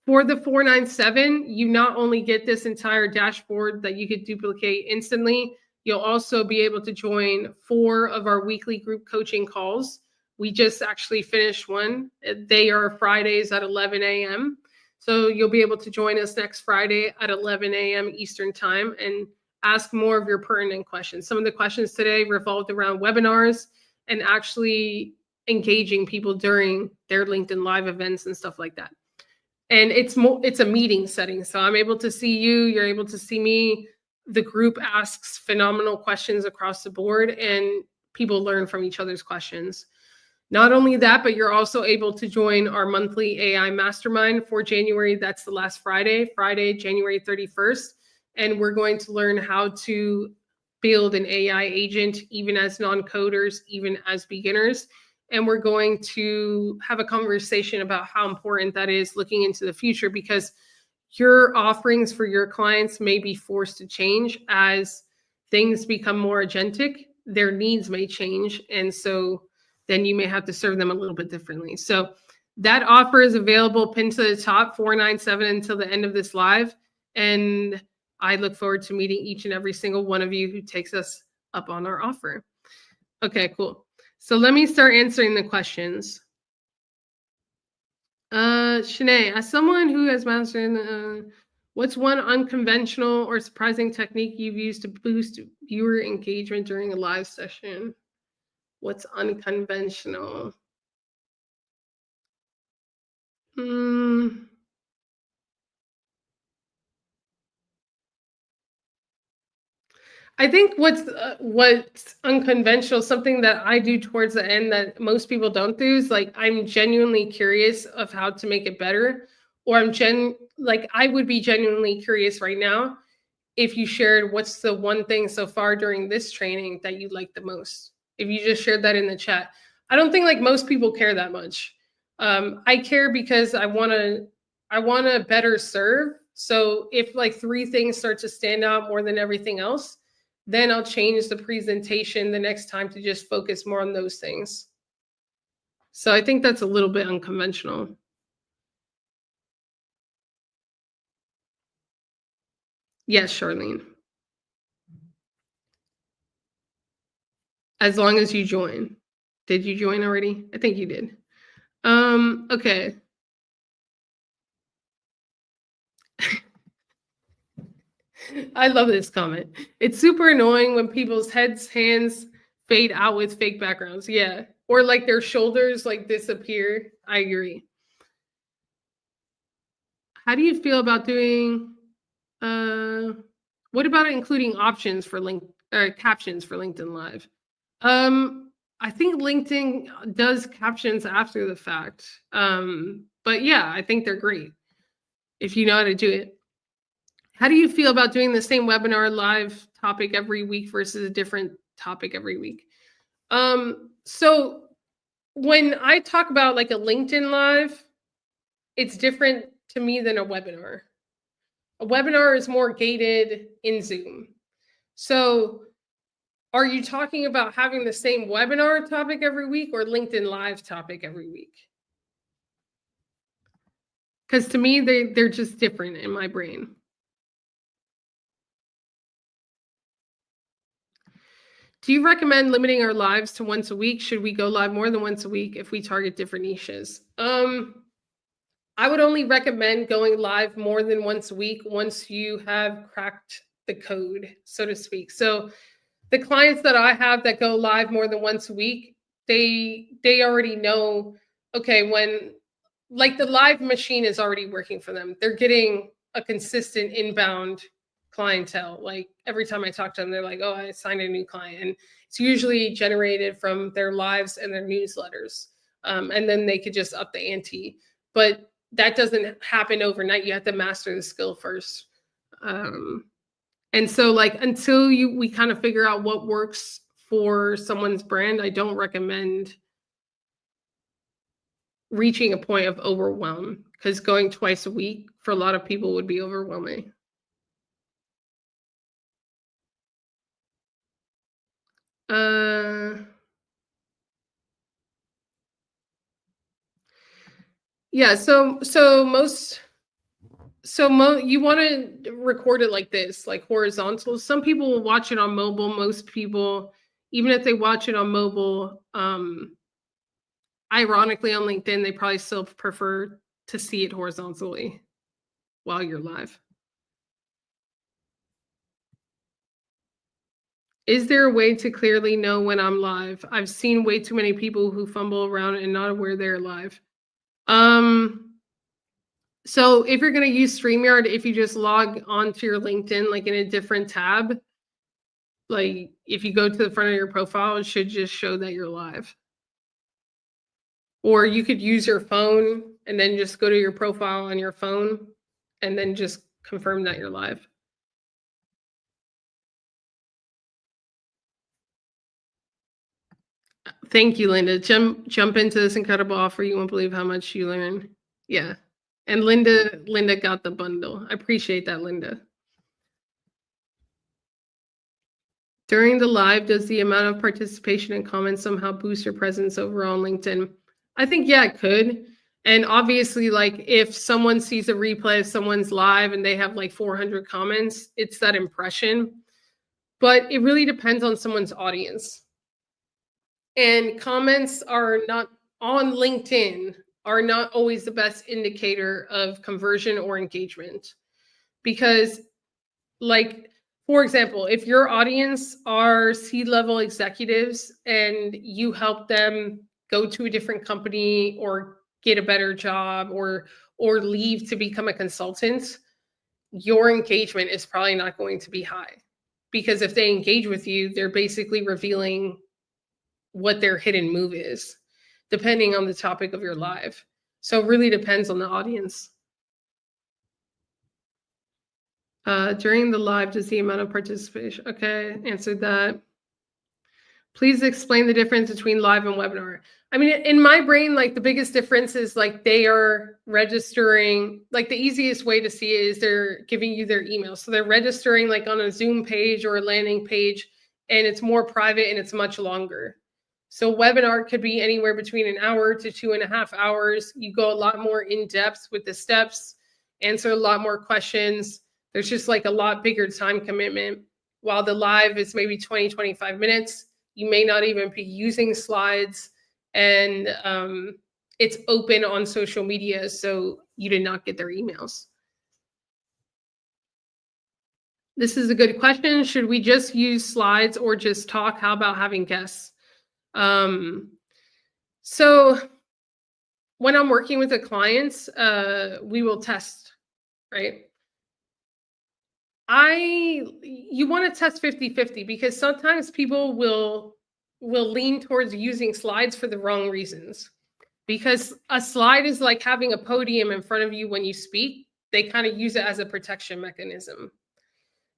For the $497, you not only get this entire dashboard that you could duplicate instantly, you'll also be able to join 4 of our weekly group coaching calls. We just actually finished one. They are Fridays at 11 a.m. So you'll be able to join us next Friday at 11 a.m. Eastern time and ask more of your pertinent questions. Some of the questions today revolved around webinars and actually engaging people during their LinkedIn live events and stuff like that. And it's a meeting setting. So I'm able to see you, you're able to see me. The group asks phenomenal questions across the board and people learn from each other's questions. Not only that, but you're also able to join our monthly AI mastermind for January. That's the last Friday, January 31st. And we're going to learn how to build an AI agent, even as non-coders, even as beginners. And we're going to have a conversation about how important that is looking into the future, because your offerings for your clients may be forced to change as things become more agentic. Their needs may change. And so then you may have to serve them a little bit differently. So That offer is available pinned to the top, $497 until the end of this live. And I look forward to meeting each and every single one of you who takes us up on our offer. Okay, cool. So let me start answering the questions. Shanae, as someone who has mastered, what's one unconventional or surprising technique you've used to boost viewer engagement during a live session? What's unconventional? I think what's unconventional, something that I do towards the end that most people don't do, is like I'm genuinely curious of how to make it better, or I would be genuinely curious right now if you shared what's the one thing so far during this training that you like the most. If you just shared that in the chat, I don't think like most people care that much. I care because I want to better serve. So if like 3 things start to stand out more than everything else, then I'll change the presentation the next time to just focus more on those things. So I think that's a little bit unconventional. Yes, Charlene. As long as you join. Did you join already? I think you did. Okay. I love this comment. It's super annoying when people's hands fade out with fake backgrounds. Yeah. Or like their shoulders like disappear. I agree. How do you feel about doing what about including options for captions for LinkedIn Live? I think LinkedIn does captions after the fact. But yeah, I think they're great if you know how to do it. How do you feel about doing the same webinar live topic every week versus a different topic every week? So when I talk about like a LinkedIn Live, it's different to me than a webinar. A webinar is more gated in Zoom. So are you talking about having the same webinar topic every week or LinkedIn Live topic every week? Because to me, they're just different in my brain. Do you recommend limiting our lives to once a week? Should we go live more than once a week if we target different niches? I would only recommend going live more than once a week once you have cracked the code, so to speak. So the clients that I have that go live more than once a week, they already know, okay, when like the live machine is already working for them. They're getting a consistent inbound clientele. Like every time I talk to them, they're like, oh, I signed a new client. And it's usually generated from their lives and their newsletters. And then they could just up the ante. But that doesn't happen overnight. You have to master the skill first. And so like until we kind of figure out what works for someone's brand, I don't recommend reaching a point of overwhelm, because going twice a week for a lot of people would be overwhelming. Yeah, so you want to record it like this, like horizontal. Some people will watch it on mobile. Most people, even if they watch it on mobile, ironically on LinkedIn, they probably still prefer to see it horizontally while you're live. Is there a way to clearly know when I'm live? I've seen way too many people who fumble around and not aware they're live. So if you're going to use StreamYard, if you just log onto your LinkedIn, like in a different tab, like if you go to the front of your profile, it should just show that you're live. Or you could use your phone and then just go to your profile on your phone and then just confirm that you're live. Thank you, Linda. Jump into this incredible offer. You won't believe how much you learn. Yeah. And Linda got the bundle. I appreciate that, Linda. During the live, does the amount of participation and comments somehow boost your presence overall on LinkedIn? I think, yeah, it could. And obviously, like if someone sees a replay of someone's live and they have like 400 comments, it's that impression. But it really depends on someone's audience. And comments are not on LinkedIn are not always the best indicator of conversion or engagement. Because, like, for example, if your audience are C-level executives and you help them go to a different company or get a better job or leave to become a consultant, your engagement is probably not going to be high. Because if they engage with you, they're basically revealing what their hidden move is, depending on the topic of your live. So it really depends on the audience. During the live, does the amount of participation? Okay, answered that. Please explain the difference between live and webinar. I mean, in my brain, like the biggest difference is like they are registering, like the easiest way to see it is they're giving you their email. So they're registering like on a Zoom page or a landing page, and it's more private and it's much longer. So webinar could be anywhere between an hour to 2.5 hours. You go a lot more in depth with the steps, answer a lot more questions. There's just like a lot bigger time commitment. While the live is maybe 20, 25 minutes, you may not even be using slides, and it's open on social media, so you did not get their emails. This is a good question. Should we just use slides or just talk? How about having guests? So when I'm working with the clients, we will test, right? You want to test 50-50 because sometimes people will lean towards using slides for the wrong reasons. Because a slide is like having a podium in front of you when you speak. They kind of use it as a protection mechanism.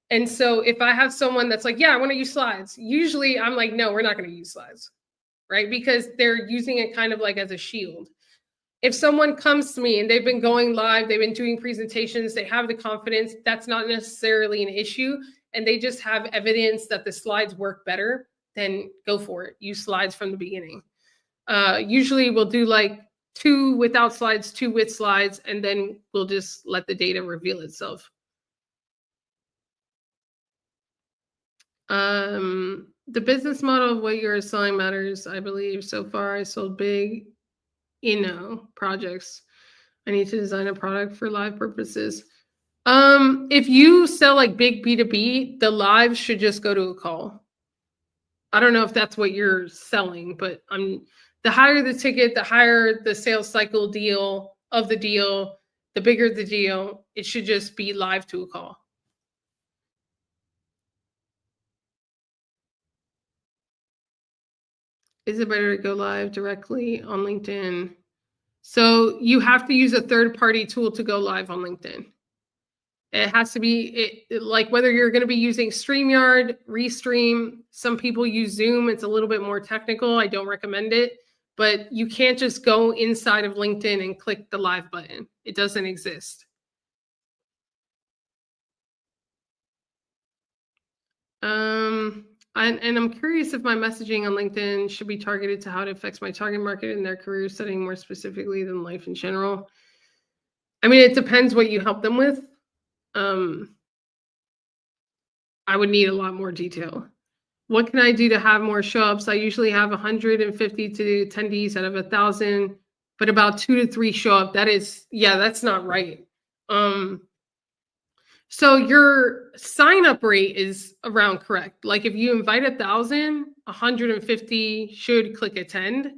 And so if I have someone that's like, yeah, I want to use slides, usually I'm like, no, we're not going to use slides, right? Because they're using it kind of like as a shield. If someone comes to me and they've been going live, they've been doing presentations, they have the confidence, that's not necessarily an issue, and they just have evidence that the slides work better, then go for it. Use slides from the beginning. Usually we'll do like 2 without slides, 2 with slides, and then we'll just let the data reveal itself. The business model of what you're selling matters, I believe. So far, I sold big projects. I need to design a product for live purposes. If you sell like big B2B, the live should just go to a call. I don't know if that's what you're selling, but the higher the ticket, the higher the sales cycle deal, the bigger the deal, it should just be live to a call. Is it better to go live directly on LinkedIn? So you have to use a third-party tool to go live on LinkedIn. It has to be like whether you're going to be using StreamYard, Restream. Some people use Zoom. It's a little bit more technical. I don't recommend it, but you can't just go inside of LinkedIn and click the live button. It doesn't exist. And I'm curious if my messaging on LinkedIn should be targeted to how it affects my target market in their career setting more specifically than life in general. I mean, it depends what you help them with. I would need a lot more detail. What can I do to have more show-ups? I usually have 150 to attendees out of 1,000, but about 2 to 3 show up. That's not right. So your sign-up rate is around correct. Like if you invite 1,000, 150 should click attend.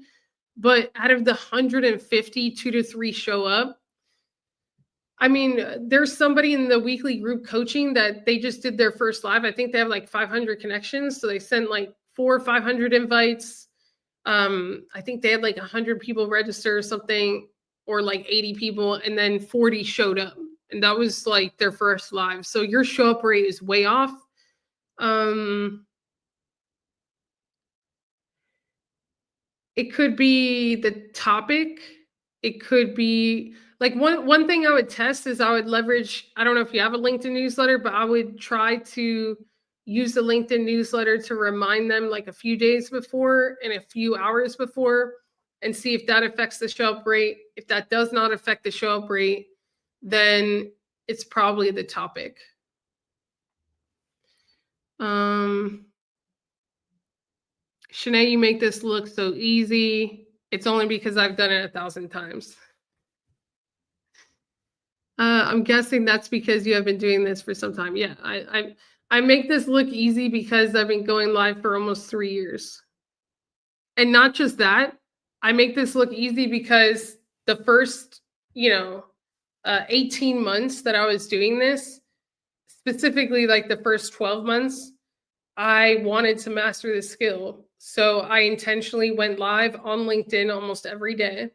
But out of the 150, 2 to 3 show up. I mean, there's somebody in the weekly group coaching that they just did their first live. I think they have like 500 connections. So they sent like 400 or 500 invites. I think they had like 100 people register or something, or like 80 people, and then 40 showed up. And that was like their first live. So your show up rate is way off. It could be the topic. It could be like one thing I would test is I would leverage, I don't know if you have a LinkedIn newsletter, but I would try to use the LinkedIn newsletter to remind them like a few days before and a few hours before and see if that affects the show up rate. If that does not affect the show up rate, then it's probably the topic. Shanae, you make this look so easy. It's only because I've done it 1,000 times. I'm guessing that's because you have been doing this for some time. Yeah, I make this look easy because I've been going live for almost 3 years. And not just that, I make this look easy because the first, 18 months that I was doing this, specifically like the first 12 months, I wanted to master the skill. So I intentionally went live on LinkedIn almost every day.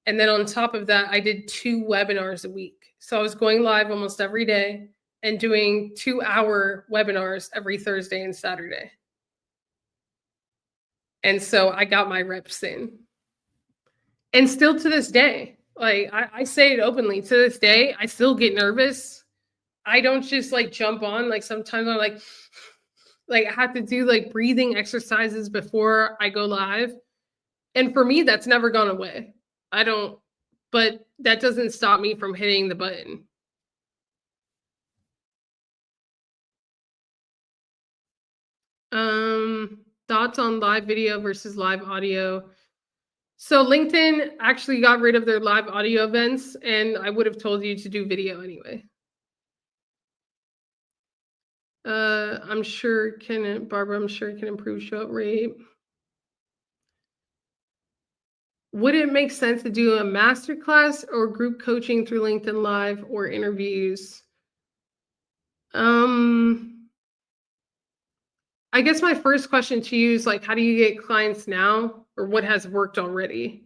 And then on top of that, I did 2 webinars a week. So I was going live almost every day and doing 2-hour webinars every Thursday and Saturday. And so I got my reps in. And still to this day, like I say it openly, to this day, I still get nervous. I don't just like jump on. Like sometimes I'm like I have to do like breathing exercises before I go live. And for me, that's never gone away. But that doesn't stop me from hitting the button. Thoughts on live video versus live audio. So LinkedIn actually got rid of their live audio events, and I would have told you to do video anyway. Barbara, I'm sure it can improve show up rate. Would it make sense to do a masterclass or group coaching through LinkedIn Live or interviews? I guess my first question to you is like, how do you get clients now, or what has worked already?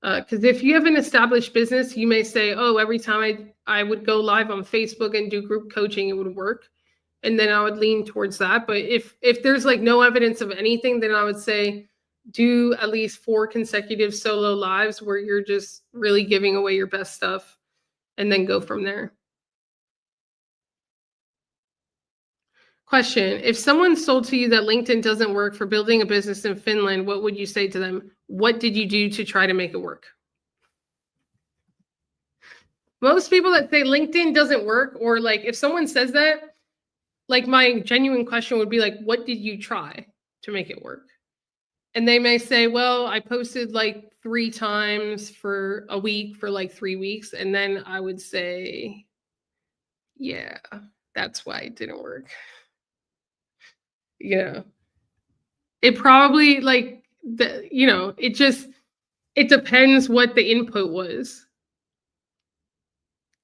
Because if you have an established business, you may say, oh, every time I would go live on Facebook and do group coaching, it would work. And then I would lean towards that. But if there's like no evidence of anything, then I would say do at least 4 consecutive solo lives where you're just really giving away your best stuff and then go from there. Question: if someone sold to you that LinkedIn doesn't work for building a business in Finland, what would you say to them? What did you do to try to make it work? Most people that say LinkedIn doesn't work, or like if someone says that, like my genuine question would be like, what did you try to make it work? And they may say, well, I posted like 3 times for a week for like 3 weeks. And then I would say, yeah, that's why it didn't work. Yeah. It probably like it depends what the input was.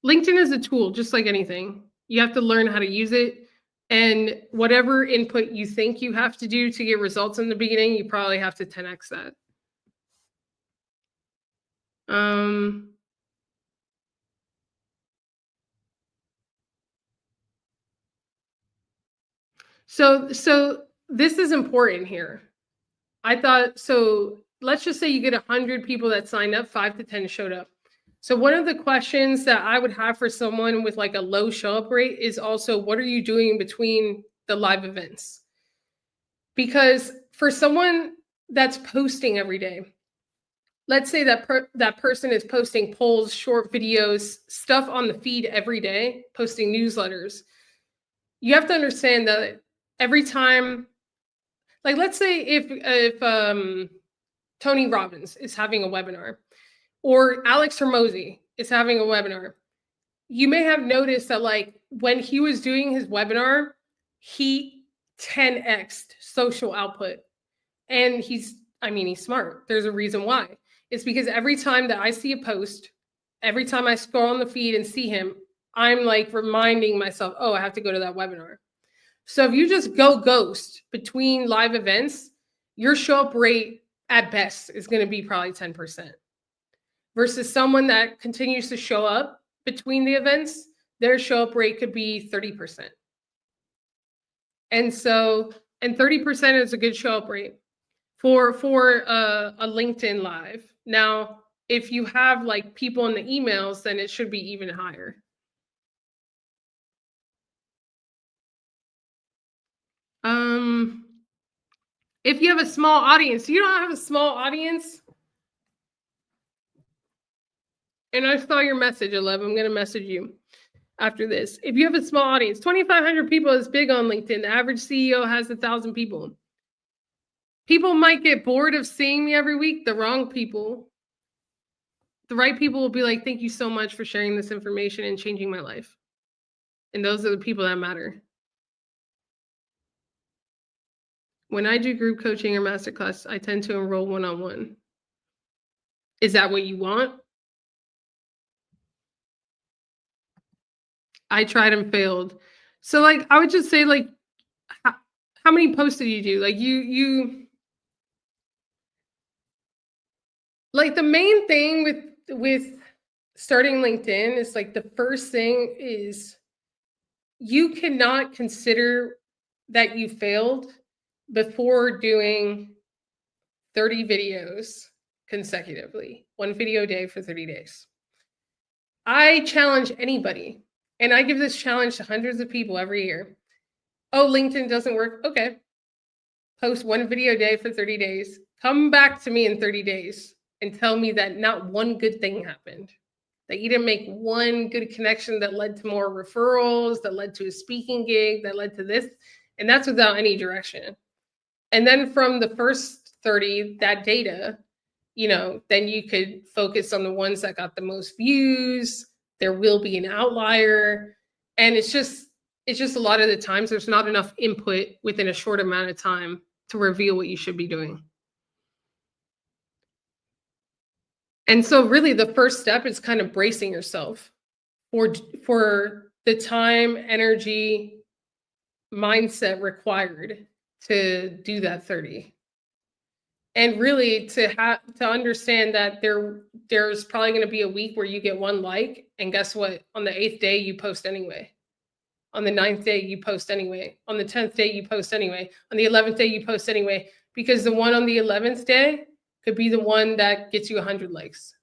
LinkedIn is a tool, just like anything. You have to learn how to use it. And whatever input you think you have to do to get results in the beginning, you probably have to 10x that. So this is important here. Let's just say you get 100 people that signed up, 5 to 10 showed up. So one of the questions that I would have for someone with like a low show up rate is also, what are you doing between the live events? Because for someone that's posting every day, let's say that that person is posting polls, short videos, stuff on the feed every day, posting newsletters. You have to understand that every time, like let's say if Tony Robbins is having a webinar, or Alex Hormozi is having a webinar, you may have noticed that like when he was doing his webinar, he 10x'd social output. And he's smart. There's a reason why. It's because every time that I see a post, every time I scroll on the feed and see him, I'm like reminding myself, oh, I have to go to that webinar. So if you just go ghost between live events, your show up rate at best is going to be probably 10%. Versus someone that continues to show up between the events, their show up rate could be 30%. And 30% is a good show up rate for a LinkedIn live. Now, if you have like people in the emails, then it should be even higher. If you have a small audience, you don't have a small audience, And I saw your message, 11. I'm going to message you after this. If you have a small audience, 2,500 people is big on LinkedIn. The average CEO has 1,000 people. People might get bored of seeing me every week. The wrong people. The right people will be like, thank you so much for sharing this information and changing my life. And those are the people that matter. When I do group coaching or masterclass, I tend to enroll one-on-one. Is that what you want? I tried and failed. So like, I would just say like, how many posts did you do? Like you like the main thing with starting LinkedIn is like the first thing is you cannot consider that you failed before doing 30 videos consecutively, 1 video a day for 30 days. I challenge anybody, and I give this challenge to hundreds of people every year. Oh, LinkedIn doesn't work. Okay. Post 1 video a day for 30 days. Come back to me in 30 days and tell me that not one good thing happened. That you didn't make one good connection that led to more referrals, that led to a speaking gig, that led to this. And that's without any direction. And then from the first 30, that data, then you could focus on the ones that got the most views. There will be an outlier. And it's just a lot of the times there's not enough input within a short amount of time to reveal what you should be doing. And so really the first step is kind of bracing yourself for the time, energy, mindset required to do that 30. And really to understand that there's probably going to be a week where you get 1 like, and guess what? On the 8th day you post anyway. On the 9th day you post anyway. On the 10th day you post anyway. On the 11th day you post anyway, because the one on the 11th day could be the one that gets you 100 likes.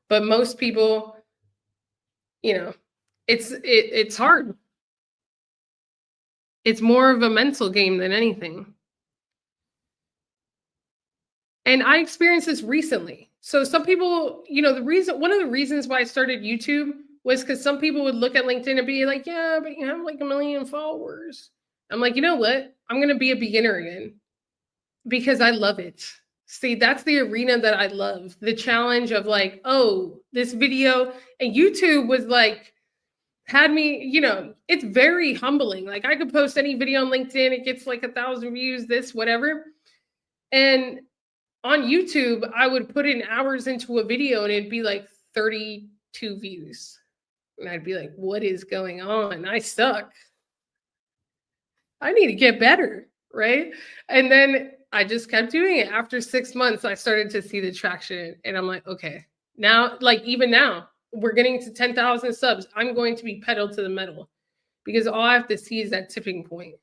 But most people, it's hard. It's more of a mental game than anything. And I experienced this recently. So some people, one of the reasons why I started YouTube was because some people would look at LinkedIn and be like, yeah, but you have like 1 million followers. I'm like, you know what? I'm going to be a beginner again because I love it. See, that's the arena that I love. The challenge of like, oh, this video, and YouTube was like, had me, it's very humbling. Like I could post any video on LinkedIn, it gets like 1,000 views, this, whatever. And on YouTube, I would put in hours into a video and it'd be like 32 views. And I'd be like, what is going on? I suck. I need to get better, right? And then I just kept doing it. After 6 months, I started to see the traction. And I'm like, okay, now, like even now, we're getting to 10,000 subs. I'm going to be pedal to the metal because all I have to see is that tipping point.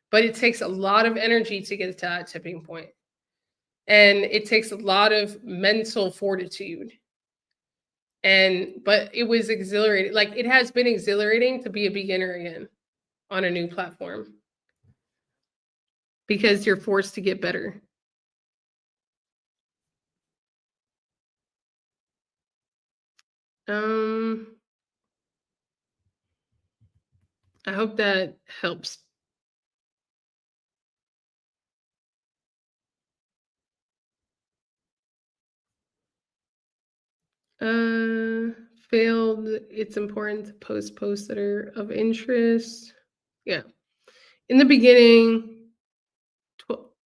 But it takes a lot of energy to get to that tipping point. And it takes a lot of mental fortitude. But it was exhilarating. Like it has been exhilarating to be a beginner again on a new platform because you're forced to get better. I hope that helps. Failed. It's important to post posts that are of interest. Yeah. In the beginning,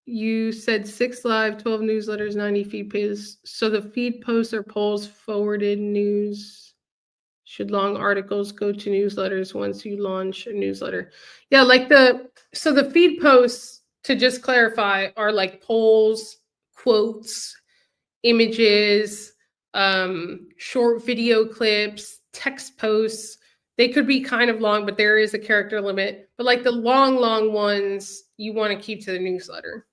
you said 6 live, 12 newsletters, 90 feed posts. So the feed posts are polls, forwarded news. Should long articles go to newsletters once you launch a newsletter? Yeah, so the feed posts, to just clarify, are like polls, quotes, images, short video clips, text posts. They could be kind of long, but there is a character limit. But like the long ones, you want to keep to the newsletter.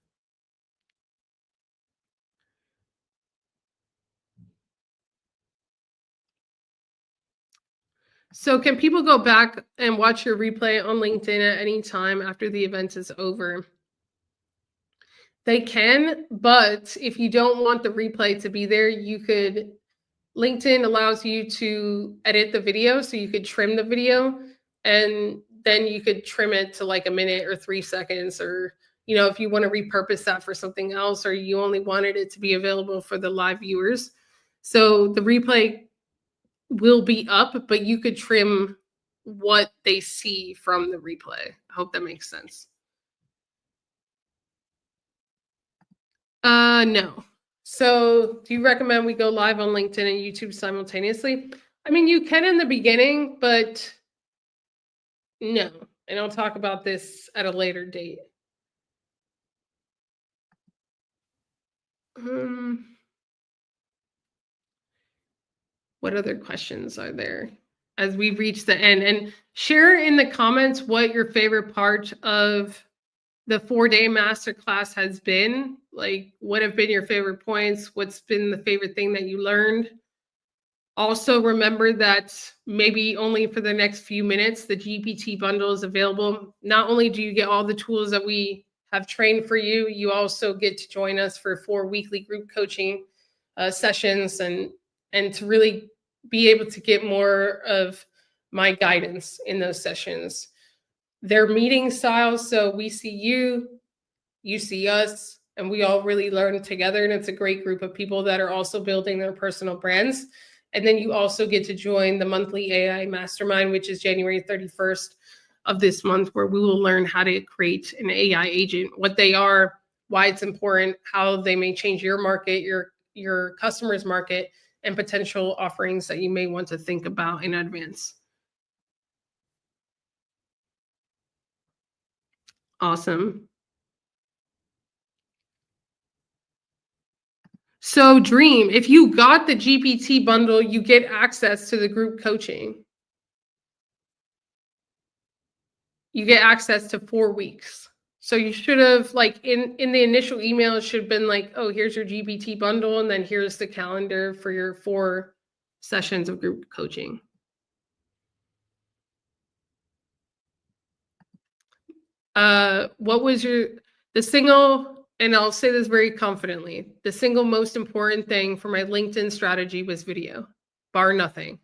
So can people go back and watch your replay on LinkedIn at any time after the event is over? They can, but if you don't want the replay to be there, you could, LinkedIn allows you to edit the video, so you could trim the video, and then you could trim it to like a minute or 3 seconds, or if you want to repurpose that for something else, or you only wanted it to be available for the live viewers. So the replay will be up, but you could trim what they see from the replay. I hope that makes sense. No. So do you recommend we go live on LinkedIn and YouTube simultaneously? I mean, you can in the beginning, but no. And I'll talk about this at a later date. What other questions are there as we reach the end? And share in the comments what your favorite part of the 4-day masterclass has been. Like, what have been your favorite points? What's been the favorite thing that you learned? Also, remember that maybe only for the next few minutes, the GPT bundle is available. Not only do you get all the tools that we have trained for you, you also get to join us for 4 weekly group coaching sessions, and to really be able to get more of my guidance in those sessions. They're meeting styles, so we see you, you see us, and we all really learn together. And it's a great group of people that are also building their personal brands. And then you also get to join the monthly AI Mastermind, which is January 31st of this month, where we will learn how to create an AI agent, what they are, why it's important, how they may change your market, your customers' market, and potential offerings that you may want to think about in advance. Awesome. So Dream, if you got the GPT bundle, you get access to the group coaching. You get access to 4 weeks. So you should have, like, in the initial email, it should have been like, oh, here's your GPT bundle, and then here's the calendar for your 4 sessions of group coaching. What was the single, and I'll say this very confidently, the single most important thing for my LinkedIn strategy was video, bar nothing.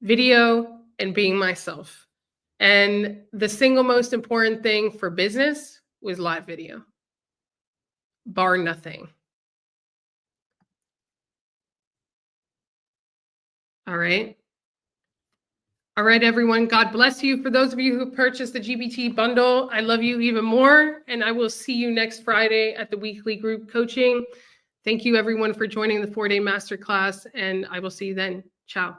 Video and being myself. And the single most important thing for business was live video, bar nothing. All right. All right, everyone. God bless you. For those of you who purchased the GPT bundle, I love you even more. And I will see you next Friday at the weekly group coaching. Thank you, everyone, for joining the 4-day masterclass. And I will see you then. Ciao.